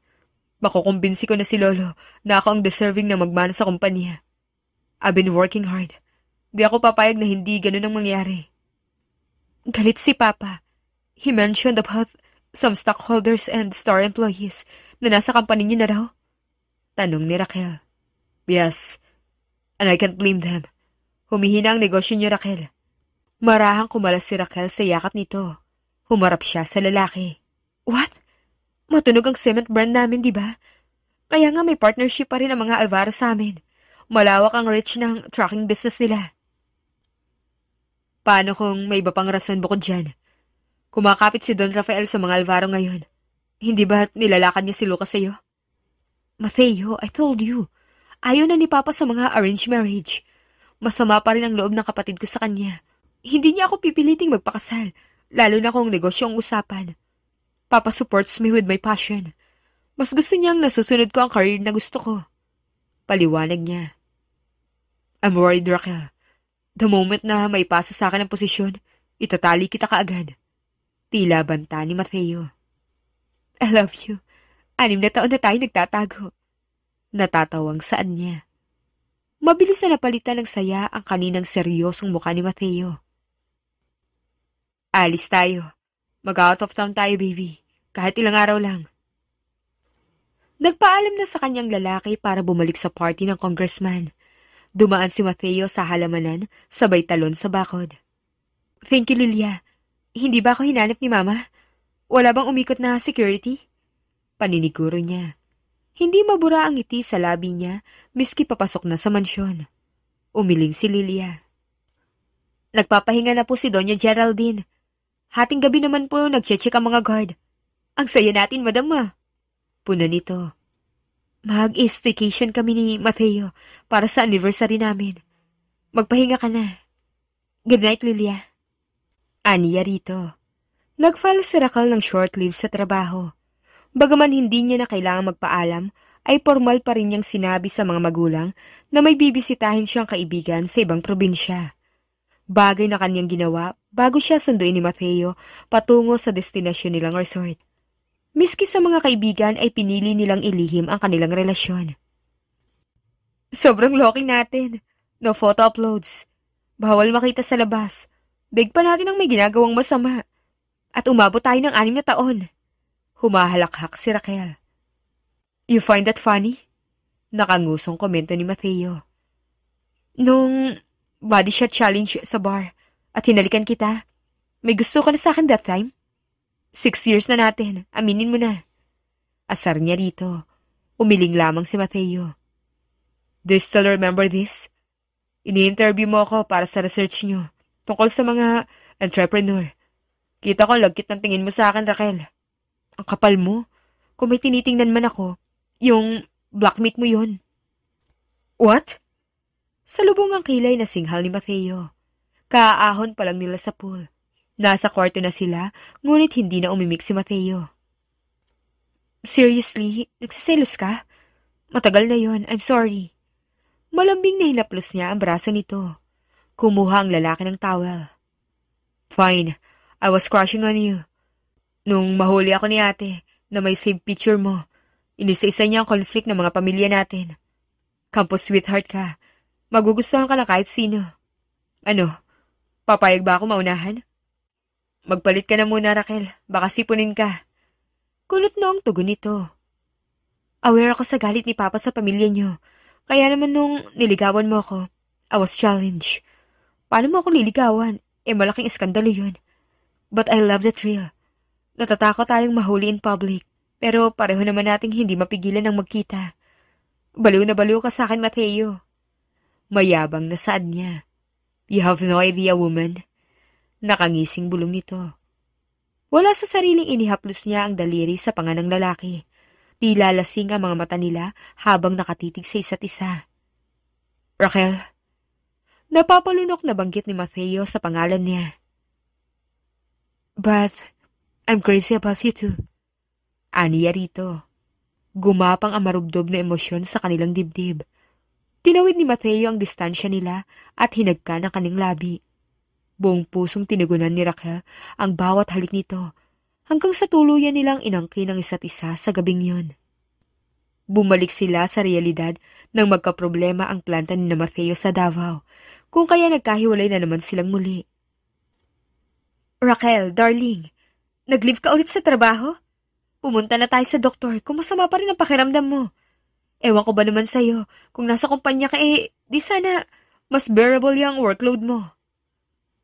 Makukumbinsi ko na si Lolo na ako ang deserving na magmana sa kumpanya. I've been working hard. Di ako papayag na hindi ganun ang mangyari. Galit si Papa. He mentioned about some stockholders and star employees na nasa company niyo na raw. Tanong ni Raquel. Yes, and I can't blame them. Humihina ang negosyo niyo, Raquel. Marahang kumalas si Raquel sa yakat nito. Humarap siya sa lalaki. What? Matunog ang cement brand namin, di ba? Kaya nga may partnership pa rin ang mga Alvaro sa amin. Malawak ang reach ng trucking business nila. Paano kung may iba pang rason bukod dyan? Kumakapit si Don Rafael sa mga Alvaro ngayon. Hindi ba nilalakad niya si Lucas sa'yo? Mateo, I told you. Ayaw na ni Papa sa mga arranged marriage. Masama pa rin ang loob ng kapatid ko sa kanya. Hindi niya ako pipiliting magpakasal, lalo na kung negosyo ang usapan. Papa supports me with my passion. Mas gusto niyang nasusunod ko ang career na gusto ko. Paliwanag niya. I'm worried, Raquel. The moment na may pasa sa akin ang posisyon, itatali kita kaagad. Tila banta ni Mateo. I love you. 6 na taon na tayo nagtatago. Natatawang saan niya. Mabilis na napalitan ng saya ang kaninang seryosong mukha ni Mateo. Alis tayo. Mag-out of town tayo, baby. Kahit ilang araw lang. Nagpaalam na sa kanyang lalaki para bumalik sa party ng congressman. Dumaan si Mateo sa halamanan, sabay talon sa bakod. Thank you, Lilia. Hindi ba ako hinanap ni Mama? Wala bang umikot na security? Paniniguro niya. Hindi mabura ang ngiti sa labi niya, miski papasok na sa mansyon. Umiling si Lilia. Nagpapahinga na po si Doña Geraldine. Hating gabi naman po nagche-check ang mga guard. Ang saya natin, madam ma. Puna nito. Mag-staycation kami ni Mateo para sa anniversary namin. Magpahinga ka na. Good night, Lilia. Aniya rito. Nag-file si Raquel ng short leave sa trabaho. Bagaman hindi niya na kailangang magpaalam, ay formal pa rin niyang sinabi sa mga magulang na may bibisitahin siyang kaibigan sa ibang probinsya. Bagay na kanyang ginawa bago siya sunduin ni Mateo patungo sa destinasyon nilang resort. Miski sa mga kaibigan ay pinili nilang ilihim ang kanilang relasyon. Sobrang loking natin. No photo uploads. Bawal makita sa labas. Big pa natin ang may ginagawang masama. At umabot tayo ng 6 na taon. Humahalakhak si Raquel. You find that funny? Nakangusong komento ni Mateo. Nung body shot challenge sa bar at hinalikan kita, may gusto ka na sa akin that time? 6 years na natin, aminin mo na. Asar niya rito. Umiling lamang si Mateo. Do you still remember this? Ini-interview mo ako para sa research niyo tungkol sa mga entrepreneur. Kita ko lagkit ng tingin mo sa akin, Raquel. Ang kapal mo. Kung may tinitingnan man ako, yung blackmeat mo yun. What? Salubong ang kilay na singhal ni Mateo. Kaaahon pa lang nila sa pool. Nasa kwarto na sila, ngunit hindi na umimik si Mateo. Seriously, nagsiselos ka? Matagal na yon, I'm sorry. Malambing na hinaplos niya ang braso nito. Kumuha ang lalaki ng towel. Fine, I was crushing on you. Nung mahuli ako ni ate na may save picture mo, inisa-isa niya ang conflict ng mga pamilya natin. Campus sweetheart ka. Magugustuhan ka na kahit sino. Ano, papayag ba ako maunahan? Magpalit ka na muna, Raquel. Baka sipunin ka. Kulot noong tugon nito. Aware ako sa galit ni Papa sa pamilya niyo. Kaya naman nung niligawan mo ako, I was challenged. Paano mo ako liligawan? Malaking eskandalo yun. But I love the thrill. Natatakot tayong mahuli in public. Pero pareho naman nating hindi mapigilan ng magkita. Baliw na baliw ka sa akin, Mateo. Mayabang na saad niya. You have no idea, woman. Nakangising bulong nito. Wala sa sariling inihaplos niya ang daliri sa panga ng lalaki. Tila lasing ang mga mata nila habang nakatitig sa isa't isa. Raquel. Napapalunok na banggit ni Mateo sa pangalan niya. But I'm crazy about you too. Aniya rito. Gumapang ang marubdob na emosyon sa kanilang dibdib. Tinawid ni Mateo ang distansya nila at hinagka ng kanyang labi. Buong pusong tinugunan ni Raquel ang bawat halik nito hanggang sa tuluyan nilang inangkin ang isa't isa sa gabing yun. Bumalik sila sa realidad nang magkaproblema ang planta ni Mateo sa Davao, kung kaya nagkahiwalay na naman silang muli. Raquel, darling, nag-leave ka ulit sa trabaho? Pumunta na tayo sa doktor kung masama pa rin ang pakiramdam mo. Ewan ko ba naman sa'yo, kung nasa kumpanya ka di sana mas bearable yung workload mo.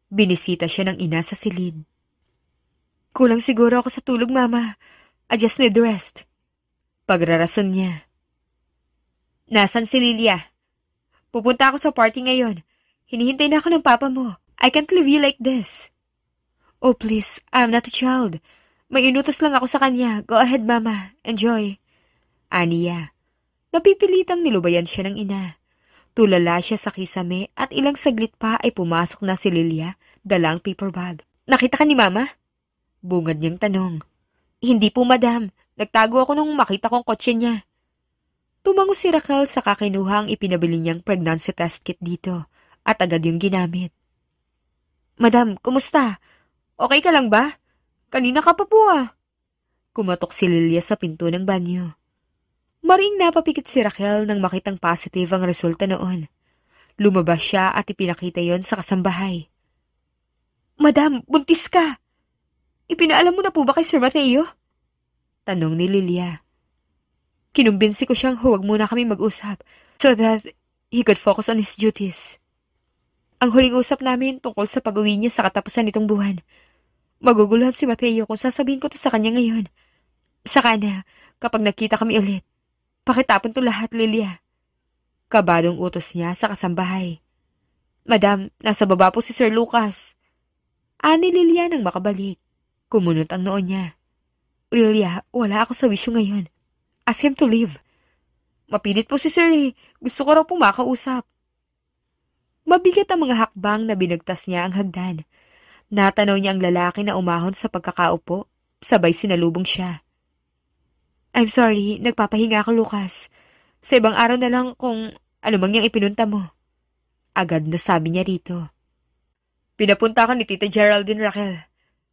Binisita siya ng ina sa silid. Kulang siguro ako sa tulog, Mama. I just need rest. Pagrarason niya. Nasaan si Lilia? Pupunta ako sa party ngayon. Hinihintay na ako ng papa mo. I can't leave you like this. Oh please, I'm not a child. May inutos lang ako sa kanya. Go ahead, Mama. Enjoy. Aniya. Napipilitang nilubayan siya ng ina. Tulala siya sa kisame at ilang saglit pa ay pumasok na si Lilia, dalang paper bag. Nakita ka ni Mama? Bungad niyang tanong. Hindi po, Madam. Nagtago ako nung makita kong kotse niya. Tumango si Raquel sa kakinuha ang ipinabili niyang pregnancy test kit dito at agad yung ginamit. Madam, kumusta? Okay ka lang ba? Kanina ka pa po Kumatok si Lilia sa pinto ng banyo. Maring napapikit si Raquel nang makitang positive ang resulta noon. Lumabas siya at ipinakita yon sa kasambahay. Madam, buntis ka! Ipinaalam mo na po ba kay Sir Mateo? Tanong ni Lilia. Kinumbinsi ko siyang huwag muna kami mag-usap so that he could focus on his duties. Ang huling usap namin tungkol sa pag-uwi niya sa katapusan nitong buwan. Maguguluhan si Mateo kung sasabihin ko to sa kanya ngayon. Saka na, kapag nagkita kami ulit, pakitapon to lahat, Lilia. Kabadong utos niya sa kasambahay. Madam, nasa baba po si Sir Lucas. Ani Lilia nang makabalik. Kumunot ang noon niya. Lilia, wala ako sa wisyo ngayon. Ask him to leave. Mapilit po si Sir Gusto ko raw po makausap. Mabigat ang mga hakbang na binagtas niya ang hagdan. Natanaw niya ang lalaki na umahon sa pagkakaupo. Sabay sinalubong siya. I'm sorry, nagpapahinga ako, Lucas. Sa ibang araw na lang kung ano mang yang ipinunta mo. Agad na sabi niya rito. Pinapunta ka ni Tita Geraldine, Raquel.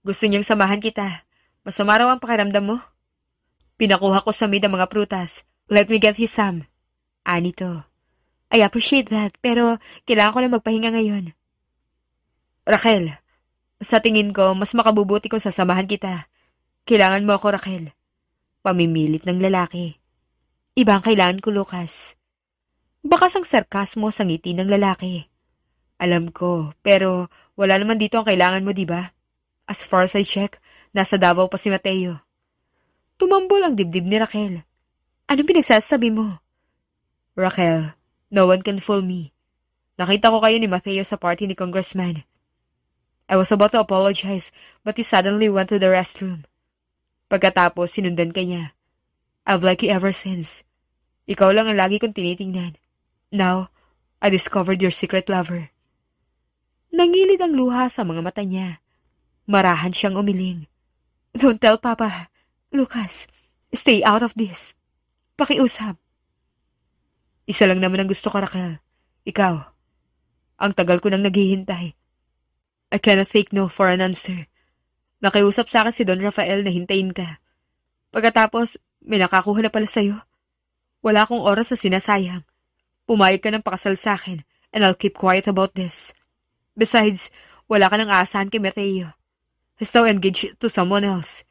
Gusto niyang samahan kita. Masama raw ang pakiramdam mo. Pinakuha ko sa maid ang mga prutas. Let me get you some. Anito. I appreciate that, pero kailangan ko lang magpahinga ngayon. Raquel, sa tingin ko, mas makabubuti kung sasamahan kita. Kailangan mo ako, Raquel. Pamimilit ng lalaki. Ibang kailangan ko, Lucas. Bakas ang sarkasmo sa ngiti ng lalaki. Alam ko, pero wala naman dito ang kailangan mo, di ba? As far as I check, nasa Davao pa si Mateo. Tumambol ang dibdib ni Raquel. Anong pinagsasabi mo? Raquel, no one can fool me. Nakita ko kayo ni Mateo sa party ni Congressman. I was about to apologize, but he suddenly went to the restroom. Pagkatapos, sinundan ka niya. I've liked you ever since. Ikaw lang ang lagi kong tinitingnan. Now, I discovered your secret lover. Nangilid ang luha sa mga mata niya. Marahan siyang umiling. Don't tell Papa. Lucas, stay out of this. Pakiusap. Isa lang naman ang gusto ko, Raquel. Ikaw. Ang tagal ko nang naghihintay. I cannot take no for an answer. Nakiusap sa akin si Don Rafael na hintayin ka. Pagkatapos, may nakakuha na pala sa'yo. Wala akong oras na sinasayang. Pumayag ka ng pakasal sa akin, and I'll keep quiet about this. Besides, wala ka nang aasahan kay Mateo. He's now engaged to someone else.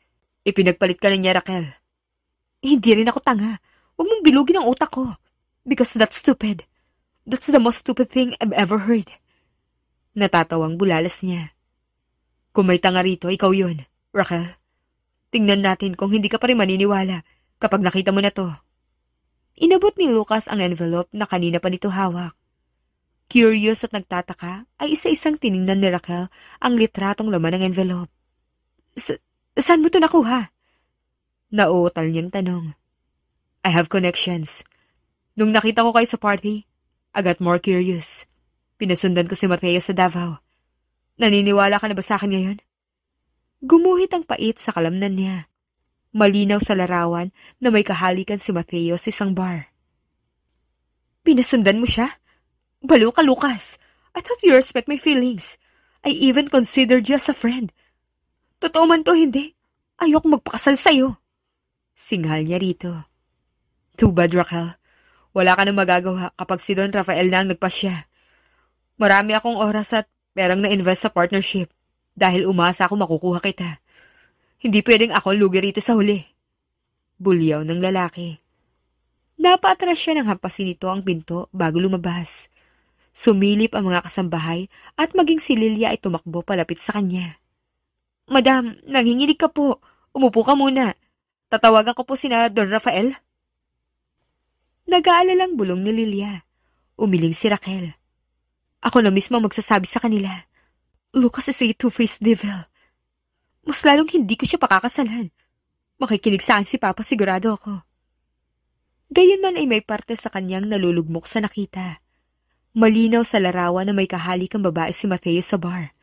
Ipinagpalit ka niya, Raquel. Hindi rin ako tanga. Huwag mong bilugin ang utak ko. Because that's stupid. That's the most stupid thing I've ever heard. Natatawang bulalas niya. Kung may tanga rito, ikaw yun, Raquel. Tingnan natin kung hindi ka pa rin maniniwala kapag nakita mo na to. Inabot ni Lucas ang envelope na kanina pa nito hawak. Curious at nagtataka ay isa-isang tiningnan ni Raquel ang litratong laman ng envelope. Saan mo to nakuha? Nauutal niyang tanong. I have connections. Nung nakita ko kayo sa party, I got more curious. Pinasundan ko si Mateo sa Davao. Naniniwala ka na ba sa akin ngayon? Gumuhit ang pait sa kalamnan niya. Malinaw sa larawan na may kahalikan si Mateo sa isang bar. Pinasundan mo siya? Balo ka, Lucas. I thought you respect my feelings. I even considered you as a friend. Totoo man to hindi. Ayok magpakasal sa'yo. Singhal niya rito. Too bad, Raquel. Wala ka nang magagawa kapag si Don Rafael na ang nagpasya. Marami akong oras at perang na-invest sa partnership dahil umasa ako makukuha kita. Hindi pwedeng ako lugi rito sa huli. Bulyaw ng lalaki. Napaatras siya ng hampasin nito ang pinto bago lumabas. Sumilip ang mga kasambahay at maging si Lilia ay tumakbo palapit sa kanya. Madam, nanginginig ka po. Umupo ka muna. Tatawagan ko po sina Don Rafael. Nag-aalalang bulong ni Lilia. Umiling si Raquel. Ako na mismo magsasabi sa kanila. Lucas is a two-faced devil. Mas lalong hindi ko siya pakakasalan. Makikinig sa akin si Papa, sigurado ako. Gayunman ay may parte sa kanyang nalulugmok sa nakita. Malinaw sa larawan na may kahalikang babae si Mateo sa bar.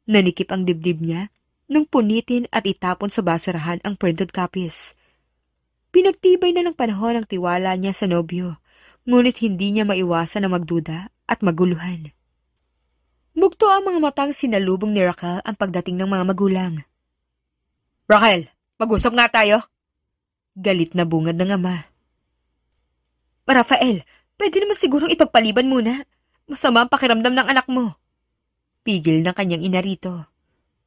Nanikip ang dibdib niya nung punitin at itapon sa basurahan ang printed copies. Pinagtibay na ng panahon ang tiwala niya sa nobyo, ngunit hindi niya maiwasan na magduda at maguluhan. Mugto ang mga matang sinalubong ni Raquel ang pagdating ng mga magulang. Raquel, mag-usap nga tayo. Galit na bungad ng ama. Rafael, pwede naman sigurong ipagpaliban muna. Masama ang pakiramdam ng anak mo. Pigil ng kanyang ina rito.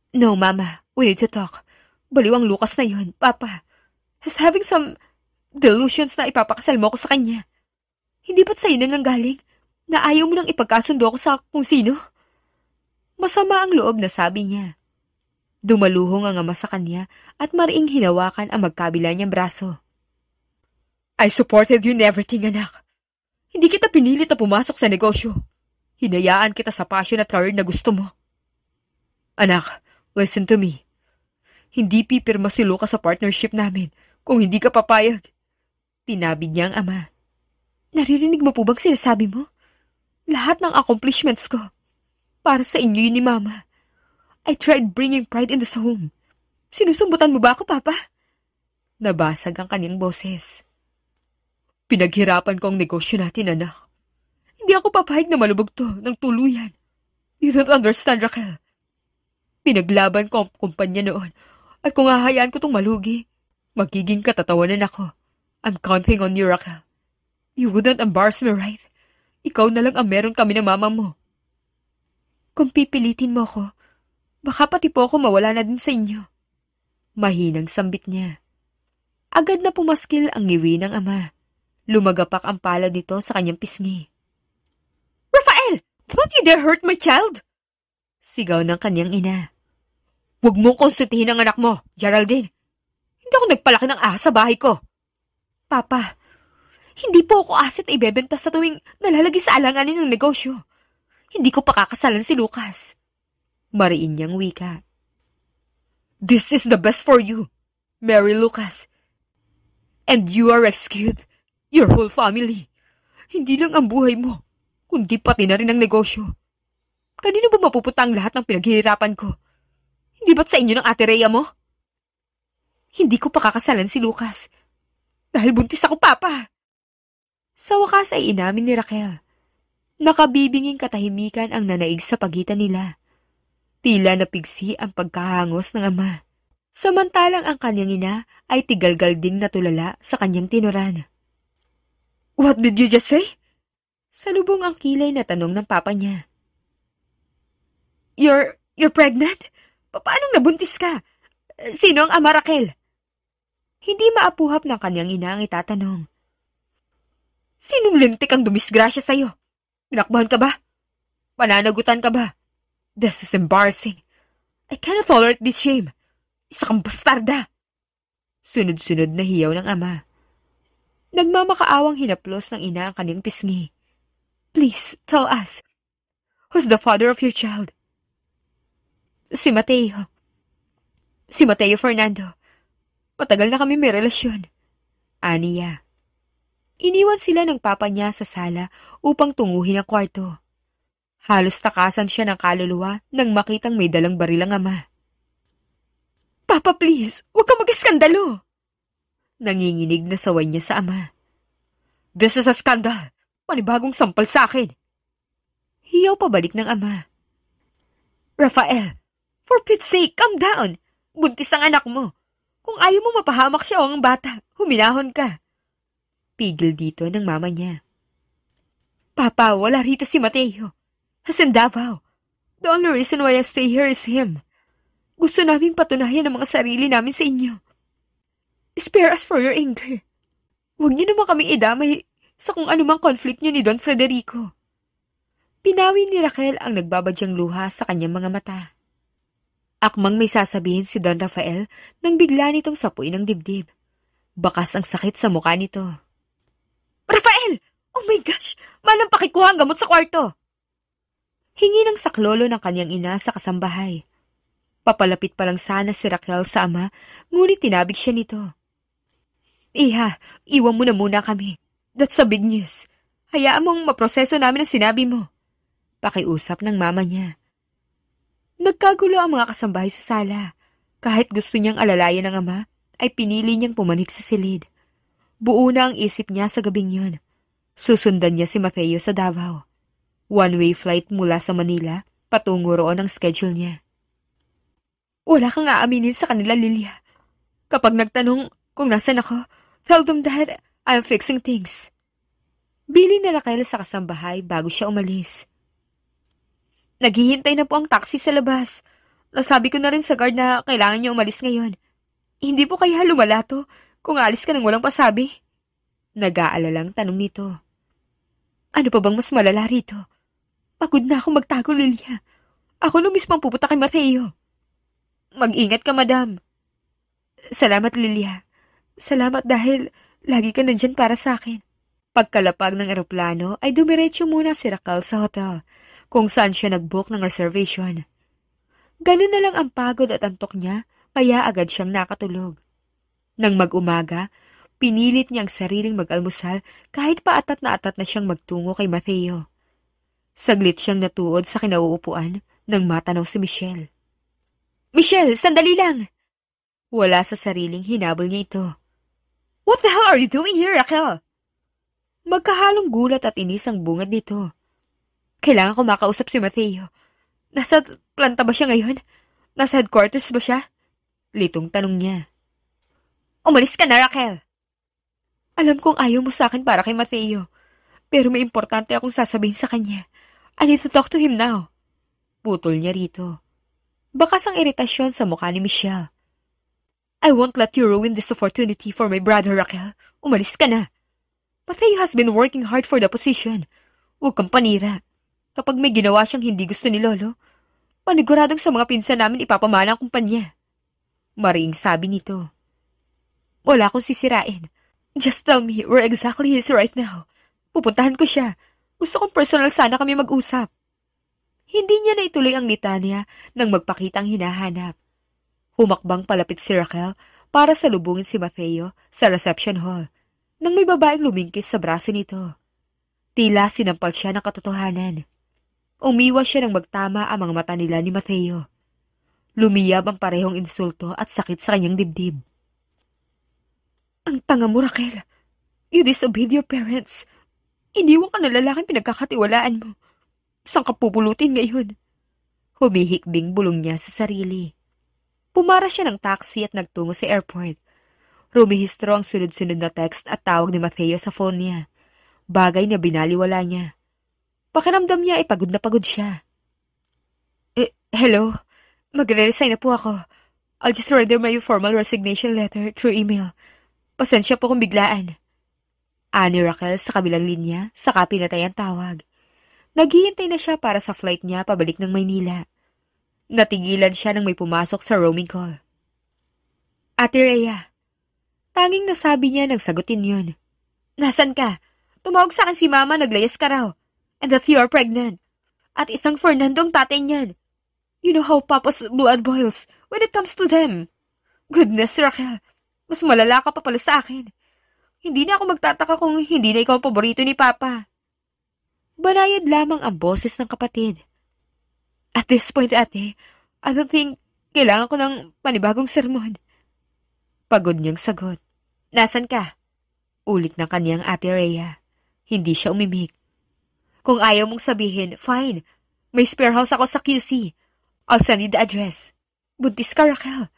No, Mama. We need to talk. Baliw ang Lucas na yun, Papa. He's having some delusions na ipapakasal mo ko sa kanya. Hindi ba't sa'yo na nanggaling na ayaw mo nang ipagkasundo ko sa kung sino? Masama ang loob na sabi niya. Dumaluhong ang ama sa kanya at mariing hinawakan ang magkabila niyang braso. I supported you in everything, anak. Hindi kita pinilit na pumasok sa negosyo. Hinayaan kita sa passion at career na gusto mo. Anak, listen to me. Hindi pipirma si Lucas sa partnership namin kung hindi ka papayag. Tinabig niya ang ama. Naririnig mo po bang sinasabi mo? Lahat ng accomplishments ko. Para sa inyo yun ni Mama. I tried bringing pride in this home. Sinusumbutan mo ba ako, Papa? Nabasag ang kanyang boses. Pinaghirapan ko ang negosyo natin, anak. Hindi ako papahig na malubog to ng tuluyan. You don't understand, Raquel. Pinaglaban ko ang kumpanya noon at kung hahayaan ko tong malugi, magiging katatawanan ako. I'm counting on you, Raquel. You wouldn't embarrass me, right? Ikaw na lang ang meron kami ng mama mo. Kung pipilitin mo ko, baka pati po ako mawala na din sa inyo. Mahinang sambit niya. Agad na pumaskil ang ngiwi ng ama. Lumagapak ang palad nito sa kanyang pisngi. Rafael! Don't you dare hurt my child! Sigaw ng kanyang ina. Huwag mong konsultihin ang anak mo, Geraldine. Hindi ako nagpalaki ng ahas sa bahay ko. Papa, hindi po ako aset na ibebenta sa tuwing nalalagay sa alanganin ng negosyo. Hindi ko pakakasalan si Lucas. Mariin niyang wika. This is the best for you, Mary Lucas. And you are rescued. Your whole family. Hindi lang ang buhay mo, kundi pati na rin ang negosyo. Kanino ba mapupunta ang lahat ng pinaghihirapan ko? Hindi ba't sa inyo ng ate Rhea mo? Hindi ko pakakasalan si Lucas. Dahil buntis ako, Papa. Sa wakas ay inamin ni Raquel. Nakabibinging katahimikan ang nanaig sa pagitan nila. Tila napigsi ang pagkahangos ng ama. Samantalang ang kanyang ina ay tigalgalding natulala sa kanyang tinuran. What did you just say? Salubong ang kilay na tanong ng papa niya. You're pregnant? Paanong nabuntis ka? Sino ang ama, Raquel? Hindi maapuhap ng kanyang ina ang itatanong. Sinong lintik ang dumisgrasya sa'yo? Pinakbahan ka ba? Pananagutan ka ba? This is embarrassing. I cannot tolerate this shame. Isa kang bastarda. Sunod-sunod na hiyaw ng ama. Nagmamakaawang hinaplos ng ina ang kanyang pisngi. Please, tell us. Who's the father of your child? Si Mateo. Si Mateo Fernando. Matagal na kami may relasyon. Aniya. Iniwan sila ng papa niya sa sala upang tunguhin ang kwarto. Halos takasan siya ng kaluluwa nang makitang may dalang baril ang ama. Papa, please, huwag ka mag-iskandalo. Nanginginig na saway niya sa ama. This is a scandal. Panibagong sampal sa akin. Hiyaw pabalik ng ama. Rafael, for Pete's sake, calm down. Buntis ang anak mo. Kung ayaw mo mapahamak siya o ang bata, huminahon ka. Pigil dito ng mama niya. Papa, wala rito si Mateo. He's in Davao. The only reason why I stay here is him. Gusto naming patunayan ang mga sarili namin sa inyo. Spare us for your anger. Huwag niyo naman kaming idamay sa kung anumang conflict niyo ni Don Frederico. Pinawi ni Raquel ang nagbabadyang luha sa kanyang mga mata. Akmang may sasabihin si Don Rafael nang bigla nitong sapuin ang dibdib. Bakas ang sakit sa mukha nito. Rafael! Oh my gosh! Manang pakikuha ang gamot sa kwarto! Hingi ng saklolo ng kanyang ina sa kasambahay. Papalapit pa lang sana si Raquel sa ama, ngunit tinabig siya nito. Iha, iwan mo na muna kami. That's the big news. Hayaan mong maproseso namin ang sinabi mo. Pakiusap ng mama niya. Nagkagulo ang mga kasambahay sa sala. Kahit gusto niyang alalayan ng ama, ay pinili niyang pumanik sa silid. Buo na ang isip niya sa gabing yun. Susundan niya si Mateo sa Davao. One-way flight mula sa Manila, patungo roon ang schedule niya. Wala kang aaminin sa kanila, Lilia. Kapag nagtanong kung nasan ako, tell them that I'm fixing things. Bili na Raquel sa kasambahay bago siya umalis. Naghihintay na po ang taxi sa labas. Nasabi ko na rin sa guard na kailangan niya umalis ngayon. Hindi po kaya lumalato kung alis ka nang walang pasabi? Nag-aalalang tanong nito. Ano pa bang mas malala rito? Pagod na akong magtago, Lilia. Ako na mismo ang pupunta kay Mateo. Mag-ingat ka, madam. Salamat, Lilia. Salamat dahil lagi ka nandyan para sa akin. Pagkalapag ng eroplano ay dumiretso muna si Raquel sa hotel kung saan siya nag-book ng reservation. Ganun na lang ang pagod at antok niya kaya agad siyang nakatulog. Nang mag-umaga, pinilit niya ang sariling mag-almusal kahit pa atat na siyang magtungo kay Mateo. Saglit siyang natuod sa kinauupuan nang matanong si Michelle. Michelle, sandali lang! Wala sa sariling hinabol niya ito. What the hell are you doing here, Raquel? Magkahalong gulat at inis ang bungad nito. Kailangan ko makausap si Mateo. Nasa planta ba siya ngayon? Nasa headquarters ba siya? Litong tanong niya. Umalis ka na, Raquel! Alam kong ayaw mo sa akin para kay Mateo, pero may importante akong sasabihin sa kanya. I need to talk to him now. Putol niya rito. Bakas ang iritasyon sa mukha ni Michelle. I won't let you ruin this opportunity for my brother, Raquel. Umalis ka na. Mateo has been working hard for the position. Huwag kang panira. Kapag may ginawa siyang hindi gusto ni Lolo, paniguradong sa mga pinsan namin ipapamana ang kumpanya. Maring sabi nito. Wala akong sisirain. Just tell me where exactly he is right now. Pupuntahan ko siya. Gusto kong personal sana kami mag-usap. Hindi niya na ituloy ang litanya nang magpakitang hinahanap. Humakbang palapit si Raquel para salubungin si Mateo sa reception hall nang may babaeng lumingkis sa braso nito. Tila sinampal siya ng katotohanan. Umiwas siya nang magtama ang mga mata nila ni Mateo. Lumiyab ang parehong insulto at sakit sa kanyang dibdib. Ang tanga mo, Raquel. You disobeyed your parents. Iniwan ka na lalaking pinagkakatiwalaan mo. Saan ka pupulutin ngayon? Humihikbing bulong niya sa sarili. Pumara siya ng taxi at nagtungo sa airport. Rumihistro ang sunod-sunod na text at tawag ni Mateo sa phone niya. Bagay na binaliwala niya. Pakiramdam niya ay pagod na pagod siya. Hello? Magre-resign na po ako. I'll just render my formal resignation letter through email. Pasensya po kung biglaan. Ani Raquel sa kabilang linya, saka pinatay ang tawag. Naghihintay na siya para sa flight niya pabalik ng Maynila. Natigilan siya nang may pumasok sa roaming call. Ate Rhea, tanging nasabi niya nang sagutin yun. Nasaan ka? Tumawag sa akin si Mama, naglayas ka raw. And that you are pregnant. At isang Fernando ang tatay niyan. You know how Papa's blood boils when it comes to them. Goodness, Raquel, mas malala ka pa pala sa akin. Hindi na ako magtataka kung hindi na ikaw ang paborito ni Papa. Banayad lamang ang boses ng kapatid. At this point, ate, I don't think kailangan ko ng panibagong sermon. Pagod niyang sagot. Nasaan ka? Ulit ng kaniyang ate Rhea. Hindi siya umimik. Kung ayaw mong sabihin, fine. May spare house ako sa QC. I'll send you the address. Buntis ka, Raquel.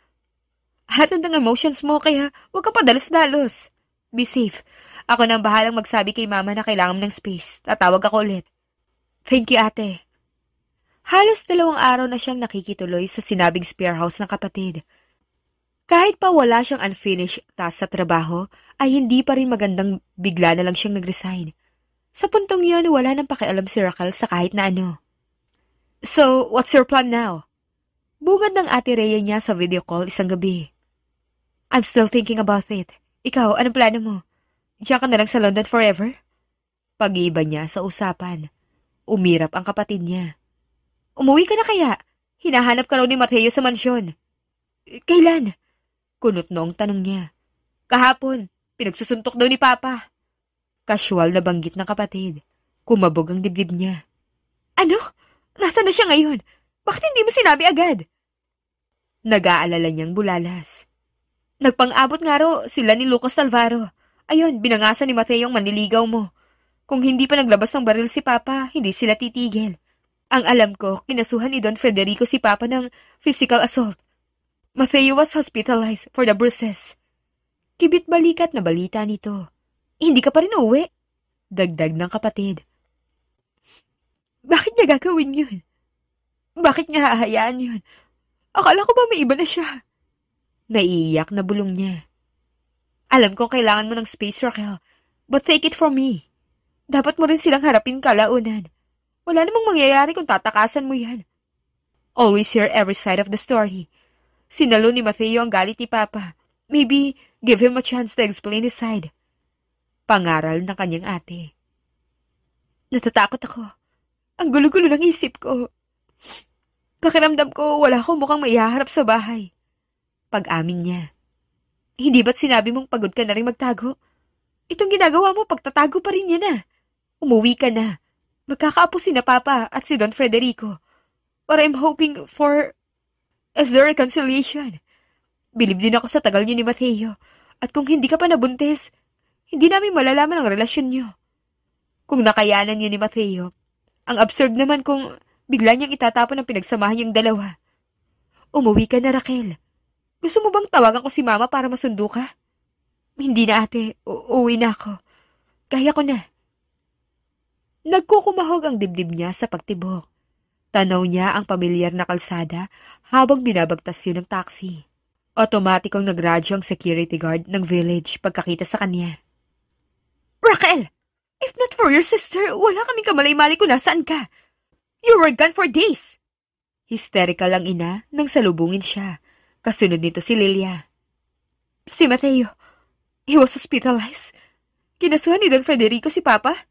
Hatid ang emotions mo, kaya huwag ka padalos-dalos. Be safe. Ako nang bahalang magsabi kay mama na kailangan ng space. Tatawag ako ulit. Thank you, ate. Halos 2 araw na siyang nakikituloy sa sinabing spare house ng kapatid. Kahit pa wala siyang unfinished task sa trabaho, ay hindi pa rin magandang bigla na lang siyang nag-resign. Sa puntong yun, wala nang pakialam si Raquel sa kahit na ano. So, what's your plan now? Bungad ng ate Rhea niya sa video call isang gabi. I'm still thinking about it. Ikaw, anong plano mo? Diyan ka na lang sa London forever? Pag-iiba niya sa usapan. Umirap ang kapatid niya. Umuwi ka na kaya? Hinahanap ka raw ni Mateo sa mansyon. Kailan? Kunot noong tanong niya. Kahapon, pinagsusuntok daw ni Papa. Casual na banggit ng kapatid. Kumabog ang dibdib niya. Ano? Nasaan na siya ngayon? Bakit hindi mo sinabi agad? Nag-aalala niyang bulalas. Nagpang-abot nga raw sila ni Lucas Alvaro. Ayun, binangasan ni Mateo ang manliligaw mo. Kung hindi pa naglabas ng baril si Papa, hindi sila titigil. Ang alam ko, kinasuhan ni Don Federico si Papa ng physical assault. Mateo was hospitalized for the bruises. Kibit-balikat na balita nito. Hindi ka pa rin uuwi? Dagdag ng kapatid. Bakit niya gagawin yun? Bakit niya hahayaan yun? Akala ko ba may iba na siya? Naiiyak na bulong niya. Alam kong kailangan mo ng space, Raquel. But take it from me. Dapat mo rin silang harapin kalaunan. Wala namang mangyayari kung tatakasan mo yan. Always hear every side of the story. Sinalo ni Mateo ang galit ni Papa. Maybe give him a chance to explain his side. Pangaral ng kanyang ate. Natatakot ako. Ang gulo-gulo ng isip ko. Pakiramdam ko wala akong mukhang maihaharap sa bahay. Pag-amin niya. Hindi ba't sinabi mong pagod ka na rin magtago? Itong ginagawa mo, pagtatago pa rin yan na. Umuwi ka na. Magkakaapo si na Papa at si Don Federico. What I'm hoping for is the reconciliation. Bilib din ako sa tagal niyo ni Mateo. At kung hindi ka pa nabuntis, hindi namin malalaman ang relasyon niyo. Kung nakayanan niyo ni Mateo, ang absurd naman kung bigla niyang itatapon ang pinagsamahan niyong dalawa. Umuwi ka na, Raquel. Gusto mo bang tawagan ko si Mama para masundo ka? Hindi na, ate. Uuwi na ako. Kaya ko na. Nagkukumahog ang dibdib niya sa pagtibok. Tanaw niya ang pamilyar na kalsada habang binabagtas yun ng taxi. Otomatikong nagradyo ang security guard ng village pagkakita sa kanya. Raquel! If not for your sister, wala kaming kamalay-mali kung nasaan ka. You were gone for days. Hysterical ang ina nang salubungin siya. Kasunod nito si Lilia. Si Mateo, he was hospitalized. Kinasuhan ni Don Federico si Papa?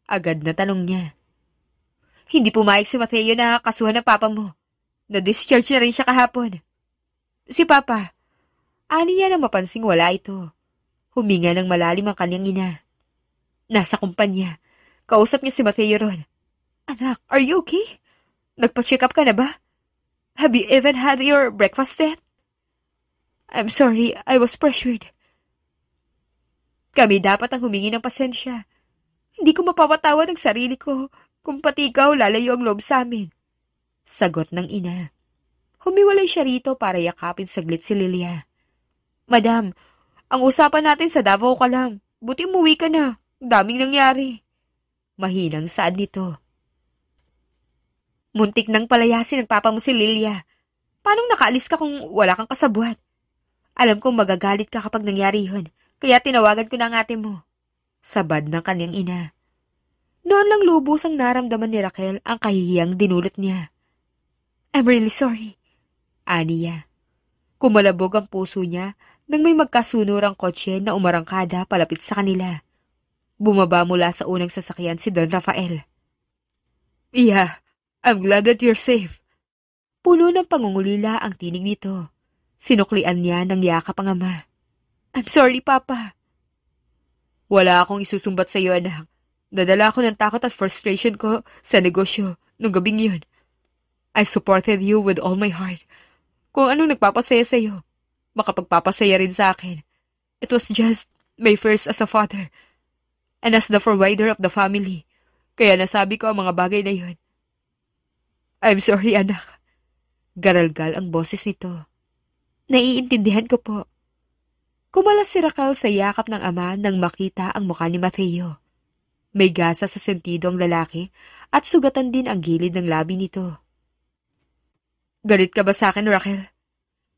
Agad na tanong niya. Hindi pumayag si Mateo na kasuhan ng Papa mo. Na-discharge na rin siya kahapon. Si Papa, ani niya na mapansing wala ito. Huminga ng malalim ang kanyang ina. Nasa kumpanya. Kausap niya si Mateo ron. Anak, are you okay? Nagpa-check up ka na ba? Have you even had your breakfast yet? I'm sorry, I was pressured. Kami dapat ang humingi ng pasensya. Hindi ko mapapatawad ang sarili ko kung pati ikaw lalayo ang loob sa amin. Sagot ng ina. Humiwalay siya rito para yakapin saglit si Lilia. Madam, ang usapan natin sa Davao ka lang. Buti umuwi ka na. Daming nangyari. Mahinang saad nito. Muntik nang palayasin ng papa mo si Lilia. Paano nakaalis ka kung wala kang kasabwat? Alam kong magagalit ka kapag nangyari yun, kaya tinawagan ko na ang ate mo. Sabad ng kanyang ina. Noon lang lubos ang naramdaman ni Raquel ang kahihiyang dinulot niya. I'm really sorry. Aniya. Kumalabog ang puso niya nang may magkasunurang kotse na umarangkada palapit sa kanila. Bumaba mula sa unang sasakyan si Don Rafael. Yeah, I'm glad that you're safe. Puno ng pangungulila ang tinig nito. Sinuklian niya ng yakap ang ama. I'm sorry, Papa. Wala akong isusumbat sa iyo, anak. Dadala ako ng takot at frustration ko sa negosyo nung gabing yun. I supported you with all my heart. Kung anong nagpapasaya sa iyo, makapagpapasaya rin sa akin. It was just my first as a father. And as the provider of the family. Kaya nasabi ko ang mga bagay na yun. I'm sorry, anak. Garalgal ang boses nito. Naiintindihan ko po. Kumalas si Raquel sa yakap ng ama nang makita ang mukha ni Mateo. May gasa sa sentido ang lalaki at sugatan din ang gilid ng labi nito. Galit ka ba sa akin, Raquel?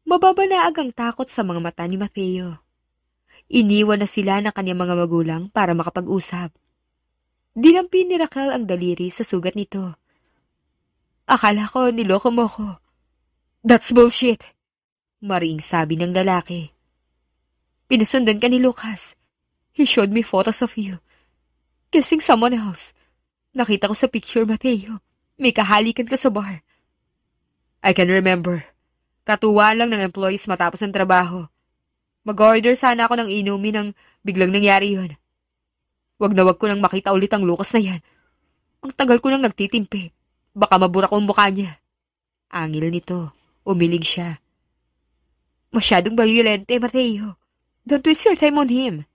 Mababanaag ang takot sa mga mata ni Mateo. Iniwan na sila ng kanyang mga magulang para makapag-usap. Dinampi ni Raquel ang daliri sa sugat nito. Akala ko niloko mo ko. That's bullshit, maring sabi ng lalaki. Pinasundan ka ni Lucas. He showed me photos of you. Kissing someone else. Nakita ko sa picture, Mateo. May kahalikan ka sa bar. I can remember. Katuwa lang ng employees matapos ang trabaho. Mag-order sana ako ng inumin nang biglang nangyari yun. Wag na wag ko nang makita ulit ang Lucas na yan. Ang tagal ko nang nagtitimpi. Baka mabura ko ang mukha niya. Angil nito. Umiling siya. Masyadong violente, Mateo. Don't waste your time on him.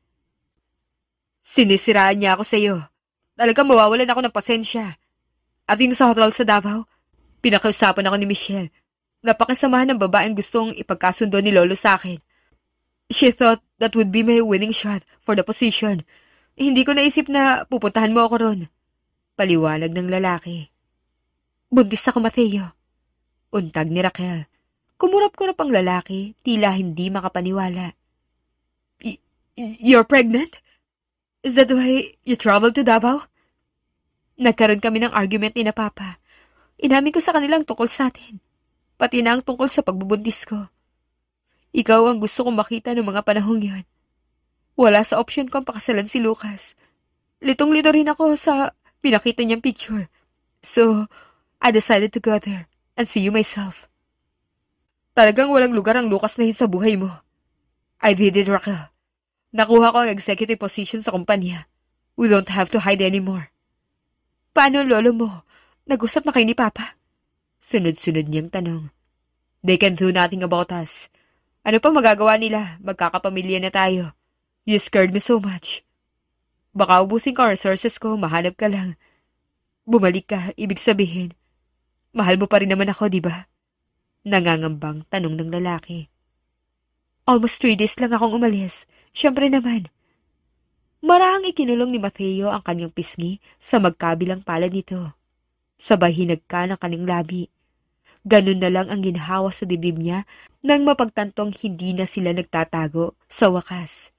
Sinisiraan niya ako sa iyo. Talagang mawawalan ako ng pasensya. At yun sa hotel sa Davao, pinakausapan ako ni Michelle. Napakasamahan ng babaeng gustong ipagkasundo ni Lolo sa akin. She thought that would be my winning shot for the position. Hindi ko naisip na pupuntahan mo ako ron. Paliwanag ng lalaki. Buntis ako, Mateo. Untag ni Raquel. Kumurap-kurap ang lalaki, tila hindi makapaniwala. You're pregnant? Is that why you traveled to Davao? Nagkaroon kami ng argument ni na Papa. Inamin ko sa kanilang tungkol sa atin. Pati na ang tungkol sa pagbubuntis ko. Ikaw ang gusto kong makita ng mga panahong yon. Wala sa option ko ang pakasalan si Lucas. Litong-lito rin ako sa pinakita niyang picture. So, I decided to go there and see you myself. Talagang walang lugar ang Lucas na yun sa buhay mo. I did it, Raquel. Nakuha ko ang executive position sa kumpanya. We don't have to hide anymore. Paano lolo mo? Nag-usap na kayo ni Papa? Sunod-sunod niyang tanong. They can do nothing about us. Ano pa magagawa nila? Magkakapamilya na tayo. You scared me so much. Baka ubusin ko ang resources ko, mahanap ka lang. Bumalik ka, ibig sabihin. Mahal mo pa rin naman ako, di ba? Nangangambang tanong ng lalaki. Almost 3 days lang akong umalis. Siyempre naman. Marahang ikinulong ni Mateo ang kanyang pisngi sa magkabilang palad nito. Sabay hinagka ng kanyang labi. Ganun na lang ang ginhawa sa dibdib niya nang mapagtantong hindi na sila nagtatago sa wakas.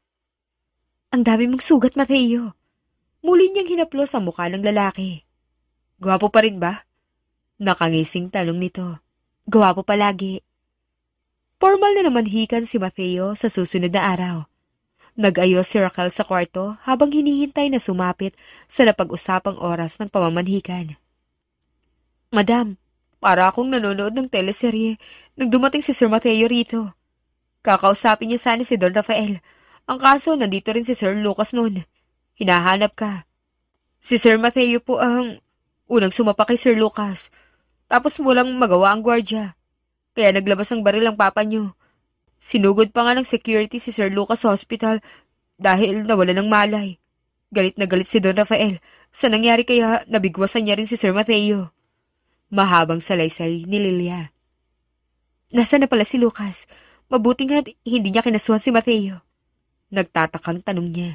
Ang dami mong sugat, Mateo. Muli niyang hinaplos ang mukha ng lalaki. Gwapo pa rin ba? Nakangising tanong nito. Gwapo palagi. Formal na naman hikan si Mateo sa susunod na araw. Nag-ayos si Raquel sa kwarto habang hinihintay na sumapit sa napag-usapang oras ng pamamanhikan. Madam, para akong nanonood ng teleserye nang dumating si Sir Mateo rito. Kakausapin niya sana si Don Rafael. Ang kaso, nandito rin si Sir Lucas noon. Hinahanap ka. Si Sir Mateo po ang unang sumapa kay Sir Lucas. Tapos walang magawa ang gwardya. Kaya naglabas ng baril ang papa niyo. Sinugod pa nga ng security si Sir Lucas sa hospital dahil nawala ng malay. Galit na galit si Don Rafael sa nangyari kaya nabigwasan niya rin si Sir Mateo. Mahabang salaysay ni Lilia. Nasaan na pala si Lucas? Mabuti nga hindi niya kinasuhan si Mateo. Nagtatakang tanong niya.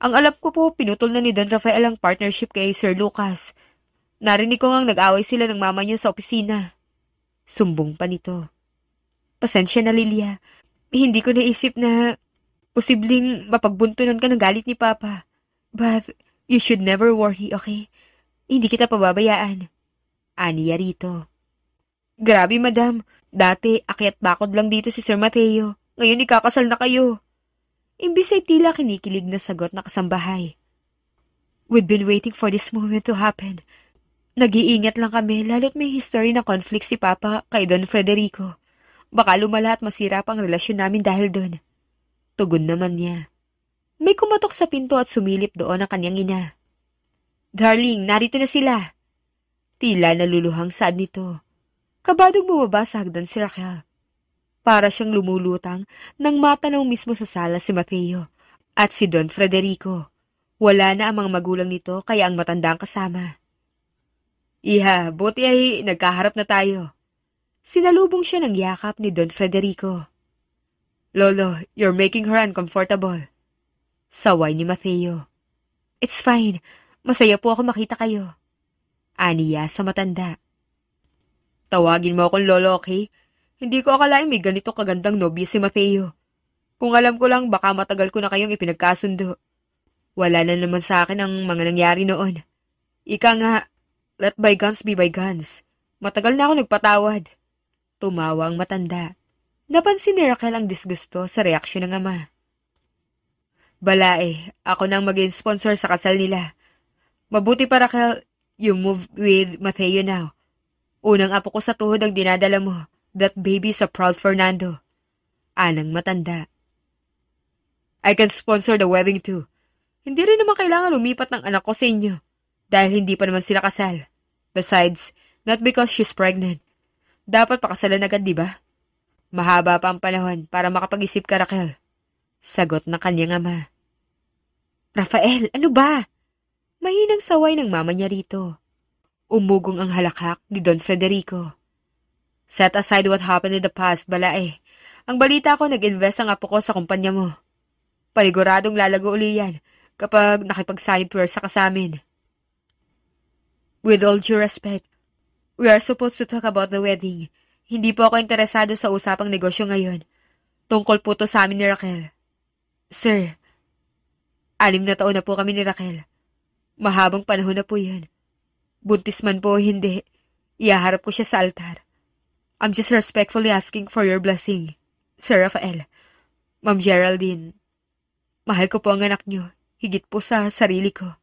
Ang alam ko po, pinutol na ni Don Rafael ang partnership kay Sir Lucas. Narinig ko ngang nag-away sila ng mama niyo sa opisina. Sumbong pa nito. Pasensya na, Lilia. Hindi ko naisip na posibleng mapagbuntunan ka ng galit ni Papa. But you should never worry, okay? Hindi kita pababayaan. Aniya rito. Grabe, madam. Dati, akyat bakod lang dito si Sir Mateo. Ngayon ikakasal na kayo. Imbis ay tila kinikilig na sagot na kasambahay. We've been waiting for this moment to happen. Nag-iingat lang kami lalo't may history ng conflict si Papa kay Don Federico. Baka lumala at masira pang relasyon namin dahil doon. Tugon naman niya. May kumatok sa pinto at sumilip doon ang kanyang ina. Darling, narito na sila. Tila naluluhang saad nito. Kabadong bumaba sa hagdan si Raquel. Para siyang lumulutang nang matanaw mismo sa sala si Mateo at si Don Federico. Wala na ang mga magulang nito kaya ang matanda ang kasama. Iha, buti ay nagkaharap na tayo. Sinalubong siya ng yakap ni Don Federico. Lolo, you're making her uncomfortable. Saway ni Mateo. It's fine. Masaya po ako makita kayo. Aniya sa matanda. Tawagin mo akong lolo, okay? Hindi ko akalaing may ganito kagandang nobya si Mateo. Kung alam ko lang, baka matagal ko na kayong ipinagkasundo. Wala na naman sa akin ang mga nangyari noon. Ika nga, let bygones be bygones. Matagal na ako nagpatawad. Tumawa ang matanda. Napansin ni Raquel ang disgusto sa reaksyon ng ama. Balae, ako nang maging sponsor sa kasal nila. Mabuti pa Raquel, you move with Mateo now. Unang apo ko sa tuhod ang dinadala mo. That baby's a proud Fernando. Anang matanda. I can sponsor the wedding too. Hindi rin naman kailangan lumipat ng anak ko sa inyo. Dahil hindi pa naman sila kasal. Besides, not because she's pregnant. Dapat pakasalan agad, di ba? Mahaba pa ang panahon para makapag-isip ka, Raquel. Sagot ng kanyang ama. Rafael, ano ba? Mahinang saway ng mama niya rito. Umugong ang halakhak ni Don Federico. Set aside what happened in the past, balae. Ang balita ko, nag-invest ang apo ko sa kumpanya mo. Paniguradong lalago uli yan kapag nakipagsanib pwersa ka sa amin. With all due respect, we are supposed to talk about the wedding. Hindi po ako interesado sa usapang negosyo ngayon. Tungkol po to sa amin ni Raquel. Sir, 6 na taon na po kami ni Raquel. Mahabang panahon na po yun. Buntis man po o hindi, ihaharap ko siya sa altar. I'm just respectfully asking for your blessing, Sir Rafael. Ma'am Geraldine, mahal ko po ang anak niyo, higit po sa sarili ko.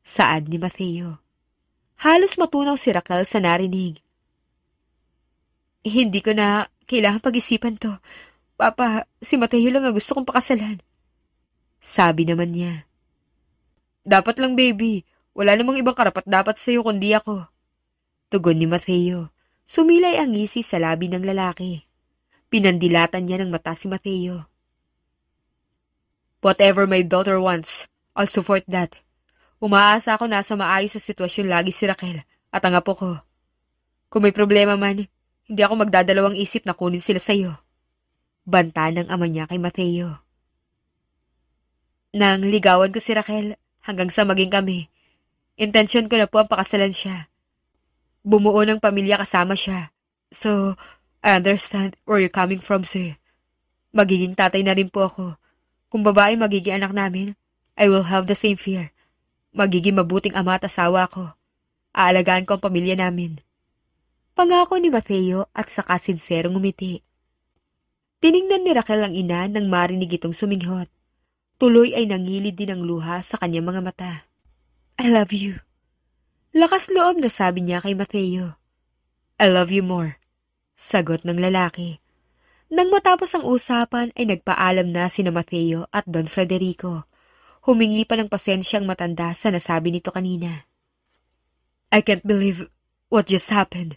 Saad ni Mateo. Halos matunaw si Raquel sa narinig. Hindi ko na kailangan pag-isipan to. Papa, si Mateo lang ang gusto kong pakasalan. Sabi naman niya. Dapat lang, baby. Wala namang ibang karapat dapat sa'yo kundi ako. Tugon ni Mateo. Sumilay ang ngisi sa labi ng lalaki. Pinandilatan niya ng mata si Mateo. Whatever my daughter wants, I'll support that. Umaasa ako nasa maayos sa sitwasyon lagi si Raquel at ang apo ko. Kung may problema man, hindi ako magdadalawang isip na kunin sila sa'yo. Banta ng ama niya kay Mateo. Nang ligawan ko si Raquel hanggang sa maging kami, intensyon ko na po ang pakasalan siya. Bumuo ng pamilya kasama siya. So, I understand where you're coming from, sir. Magiging tatay na rin po ako. Kung babae magiging anak namin, I will have the same fear. Magiging mabuting ama at asawa ko. Aalagaan ko ang pamilya namin. Pangako ni Mateo at saka sinserong umiti. Tiningnan ni Raquel ang ina nang marinig itong suminghot. Tuloy ay nangilid din ang luha sa kanyang mga mata. I love you. Lakas loob na sabi niya kay Mateo. I love you more. Sagot ng lalaki. Nang matapos ang usapan ay nagpaalam na sina Mateo at Don Federico. Humingi pa ng pasensya ang matanda sa nasabi nito kanina. I can't believe what just happened.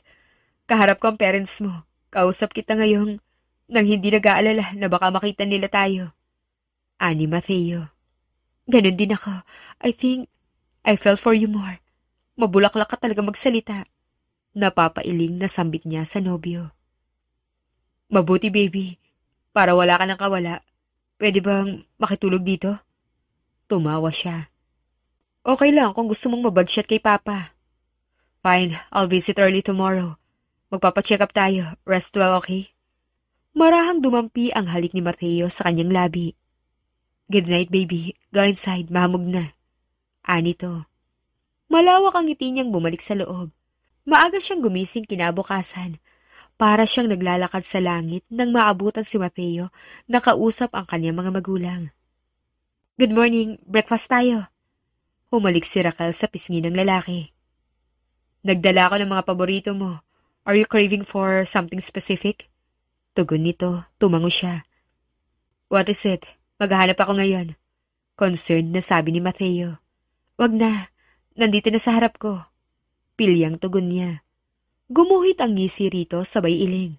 Kaharap ko ang parents mo. Kausap kita ngayong nang hindi nag-aalala na baka makita nila tayo. Ani Mateo. Ganon din ako. I think I fell for you more. Mabulaklak ka talaga magsalita. Napapailing na sambit niya sa nobyo. Mabuti baby. Para wala ka ng kawala. Pwede bang makitulog dito? Tumawa siya. Okay lang kung gusto mong mabadshot kay Papa. Fine, I'll visit early tomorrow. Magpapacheck up tayo. Rest well, okay? Marahang dumampi ang halik ni Mateo sa kanyang labi. Good night, baby. Go inside. Mahamog na. Anito. Malawak ang ngiti niyang bumalik sa loob. Maaga siyang gumising kinabukasan. Para siyang naglalakad sa langit nang maabutan si Mateo na kausap ang kanyang mga magulang. Good morning. Breakfast tayo. Humalik si Raquel sa pisngi ng lalaki. Nagdala ko ng mga paborito mo. Are you craving for something specific? Tugon nito. Tumango siya. What is it? Maghahanap ako ngayon. Concerned na sabi ni Mateo. Wag na. Nandito na sa harap ko. Pilyang tugon niya. Gumuhit ang ngisi rito sabay iling.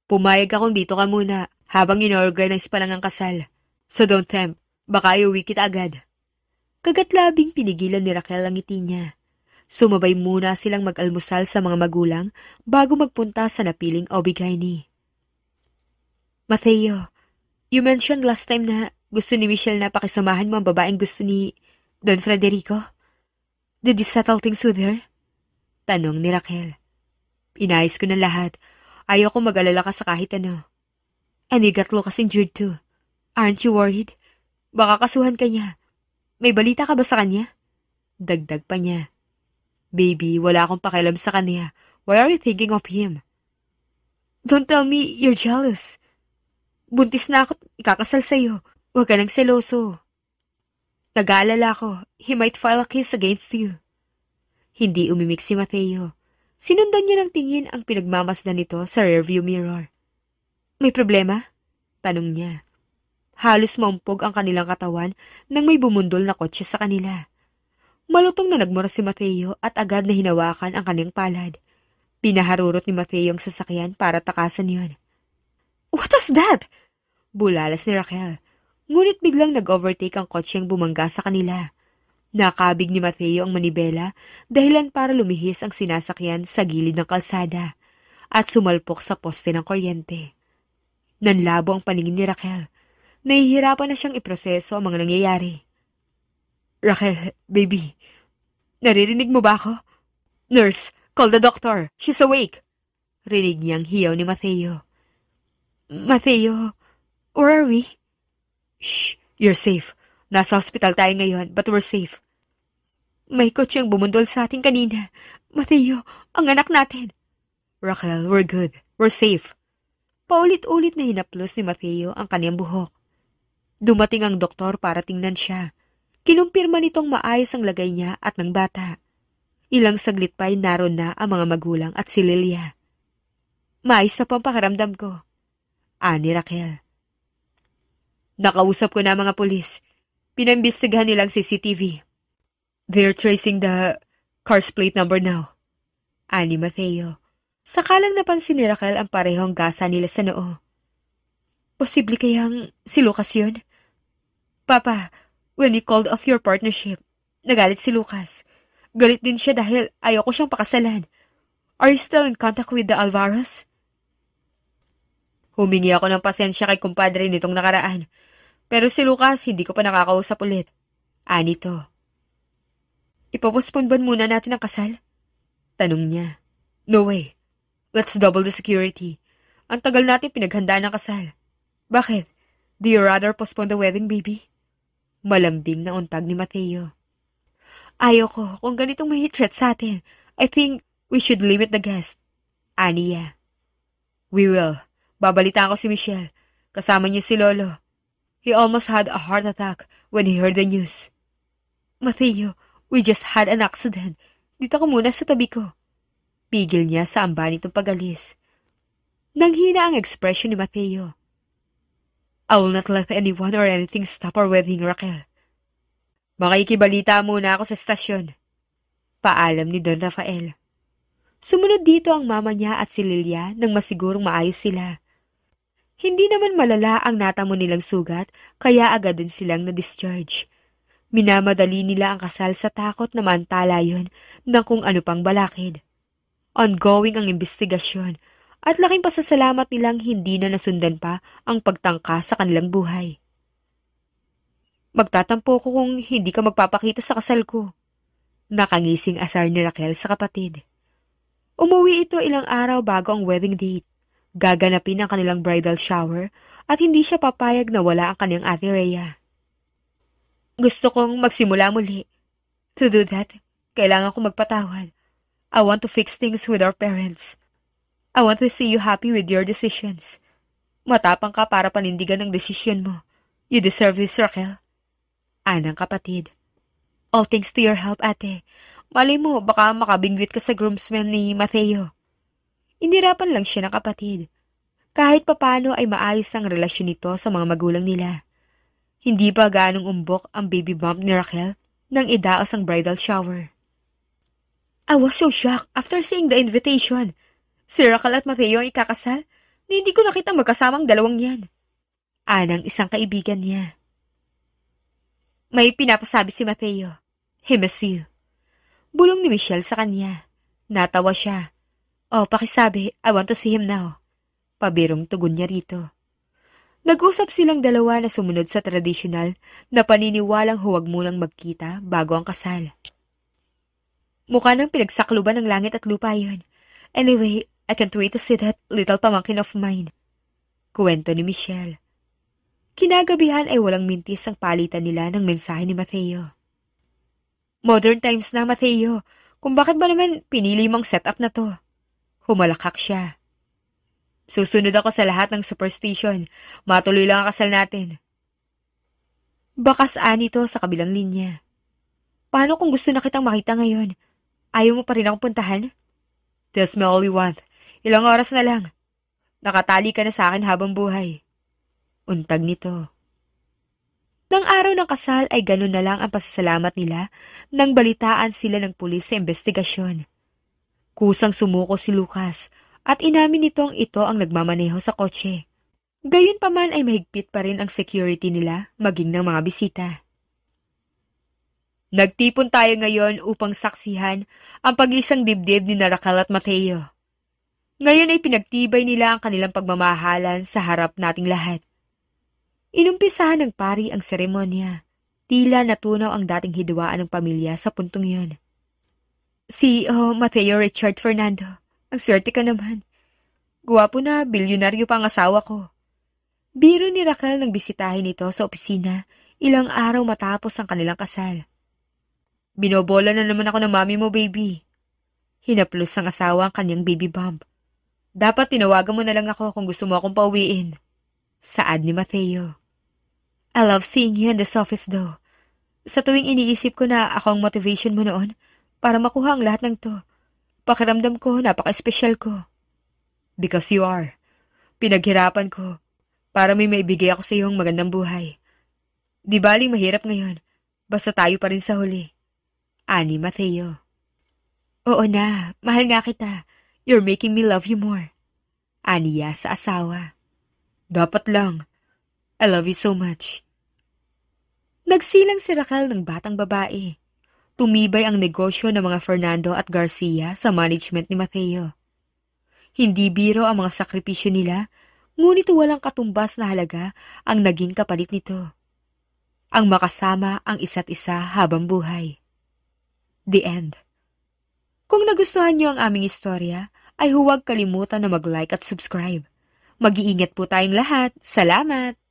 Pumayag akong dito ka muna habang in-organize pa lang ang kasal. So don't tempt. Baka iuwi kita agad. Kagatlabing pinigilan ni Raquel ang ngiti niya. Sumabay muna silang mag-almusal sa mga magulang bago magpunta sa napiling Obigayni. Mateo, you mentioned last time na gusto ni Michelle na pakisamahan mo ang babaeng gusto ni Don Federico. Did you settle things with her? Tanong ni Raquel. Inayos ko na lahat. Ayaw ko mag-alala ka sa kahit ano. And you got Lucas injured too. Aren't you worried? Baka kasuhan ka niya. May balita ka ba sa kanya? Dagdag pa niya. Baby, wala akong pakialam sa kanya. Why are you thinking of him? Don't tell me you're jealous. Buntis na ako, ikakasal sa'yo. Huwag ka nang seloso. Nag-aalala ko, he might file a case against you. Hindi umimik si Mateo. Sinundan niya ng tingin ang pinagmamasdan nito sa rearview mirror. May problema? Tanong niya. Halos maumpog ang kanilang katawan nang may bumundol na kotse sa kanila. Malutong na nagmura si Mateo at agad na hinawakan ang kanyang palad. Pinaharurot ni Mateo ang sasakyan para takasan yon. What was that? Bulalas ni Raquel. Ngunit biglang nag-overtake ang kotseng bumangga sa kanila. Nakabig ni Mateo ang manibela dahilan para lumihis ang sinasakyan sa gilid ng kalsada at sumalpok sa poste ng kuryente. Nanlabo ang paningin ni Raquel. Nahihirapan na siyang iproseso ang mga nangyayari. Raquel, baby, naririnig mo ba ako? Nurse, call the doctor. She's awake. Rinig niyang hiyaw ni Mateo. Mateo, where are we? Shh, you're safe. Nasa hospital tayo ngayon, but we're safe. May kotseng bumundol sa atin kanina. Mateo, ang anak natin. Raquel, we're good. We're safe. Paulit-ulit na hinaplos ni Mateo ang kanyang buhok. Dumating ang doktor para tingnan siya. Kinumpirma nitong maayos ang lagay niya at ng bata. Ilang saglit pa'y naroon na ang mga magulang at si Lilia. Maayos na po ang pakiramdam ko. Ani Raquel. Nakausap ko na mga pulis. Pinaimbestigahan nilang CCTV. They're tracing the car's plate number now. Ani Mateo. Sakalang napansin ni Raquel ang parehong gasa nila sa noo. Posible kayang si Lucas yun? Papa, when you called off your partnership, nagalit si Lucas. Galit din siya dahil ayaw ko siyang pakasalan. Are you still in contact with the Alvaros? Humingi ako ng pasensya kay kumpadre nitong nakaraan. Pero si Lucas, hindi ko pa nakakausap ulit. Ani to. Ipopospon ba muna natin ang kasal? Tanong niya. No way. Let's double the security. Ang tagal natin pinaghandaan ng kasal. Bakit? Do you rather postpone the wedding, baby? Malambing na untag ni Mateo. Ayoko, kung ganitong may threat sa atin, I think we should limit the guest. Aniya. We will. Babalitaan ko si Michelle. Kasama niya si Lolo. He almost had a heart attack when he heard the news. Mateo, we just had an accident. Dito ka muna sa tabi ko. Pigil niya sa amba nitong pag-alis. Nanghina ang ekspresyon ni Mateo. I will not let anyone or anything stop our wedding, Raquel. Makikibalita muna ako sa estasyon. Paalam ni Don Rafael. Sumunod dito ang mama niya at si Lilia nang masigurong maayos sila. Hindi naman malala ang natamo nilang sugat, kaya agad din silang na-discharge. Minamadali nila ang kasal sa takot na mantala yun ng kung ano pang balakid. Ongoing ang investigasyon at laking pasasalamat nilang hindi na nasundan pa ang pagtangka sa kanilang buhay. Magtatampo ko kung hindi ka magpapakita sa kasal ko. Nakangising asar ni Raquel sa kapatid. Umuwi ito ilang araw bago ang wedding date. Gaganapin ang kanilang bridal shower at hindi siya papayag na wala ang kanyang ate Rhea. Gusto kong magsimula muli. To do that, kailangan ko magpatawad. I want to fix things with our parents. I want to see you happy with your decisions. Matapang ka para panindigan ang desisyon mo. You deserve this, Raquel. Anang kapatid. All thanks to your help, ate. Malay mo, baka makabingwit ka sa groomsmen ni Mateo. Inirapan lang siya ng kapatid. Kahit papano ay maayos ang relasyon nito sa mga magulang nila. Hindi pa gaanong umbok ang baby bump ni Raquel nang idaos ang bridal shower. I was so shocked after seeing the invitation. Si Raquel at Mateo ang ikakasal na hindi ko nakita magkasamang dalawang yan. Anang isang kaibigan niya. May pinapasabi si Mateo. He miss you. Bulong ni Michelle sa kanya. Natawa siya. Oh, pakisabi, I want to see him now. Pabirong tugon niya rito. Nag-usap silang dalawa na sumunod sa tradisyonal na paniniwalang huwag munang magkita bago ang kasal. Mukha nang pinagsakluban ng langit at lupa yun. Anyway, I can't wait to see that little pamangkin of mine. Kuwento ni Michelle. Kinagabihan ay walang mintis ang palitan nila ng mensahe ni Mateo. Modern times na, Mateo. Kung bakit ba naman pinili mong setup na to? Humalakak siya. Susunod ako sa lahat ng superstition. Matuloy lang ang kasal natin. Bakas anito sa kabilang linya. Paano kung gusto na kitang makita ngayon? Ayaw mo pa rin akong puntahan? Tell me all you want. Ilang oras na lang. Nakatali ka na sa akin habang buhay. Untag nito. Nang araw ng kasal ay ganun na lang ang pasasalamat nila nang balitaan sila ng pulis sa investigasyon. Kusang sumuko si Lucas at inamin nitong ito ang nagmamaneho sa kotse. Gayunpaman ay mahigpit pa rin ang security nila maging ng mga bisita. Nagtipon tayo ngayon upang saksihan ang pag-isang dibdib ni Raquel at Mateo. Ngayon ay pinagtibay nila ang kanilang pagmamahalan sa harap nating lahat. Inumpisahan ng pari ang seremonya. Tila natunaw ang dating hidwaan ng pamilya sa puntong yun. CEO Mateo Richard Fernando, ang swerte ka naman. Guwapo na, bilyonaryo pa ang asawa ko. Biro ni Raquel nang bisitahin ito sa opisina ilang araw matapos ang kanilang kasal. Binobola na naman ako ng mami mo, baby. Hinaplos ng asawa ang kanyang baby bump. Dapat tinawagan mo na lang ako kung gusto mo akong pauwiin. Saad ni Mateo. I love seeing you in this office though. Sa tuwing iniisip ko na ako ang motivation mo noon para makuha ang lahat ng to, pakiramdam ko napaka-espesyal ko. Because you are. Pinaghirapan ko para may maibigay ako sa iyong magandang buhay. Di baling mahirap ngayon, basta tayo pa rin sa huli. Ani Mateo. Oo na, mahal nga kita. You're making me love you more. Aniya sa asawa. Dapat lang. I love you so much. Nagsilang si Raquel ng batang babae. Tumibay ang negosyo ng mga Fernando at Garcia sa management ni Mateo. Hindi biro ang mga sakripisyo nila, ngunit walang katumbas na halaga ang naging kapalit nito. Ang makasama ang isa't isa habang buhay. The end. Kung nagustuhan niyo ang aming istorya, ay huwag kalimutan na mag-like at subscribe. Mag-iingat po tayong lahat. Salamat!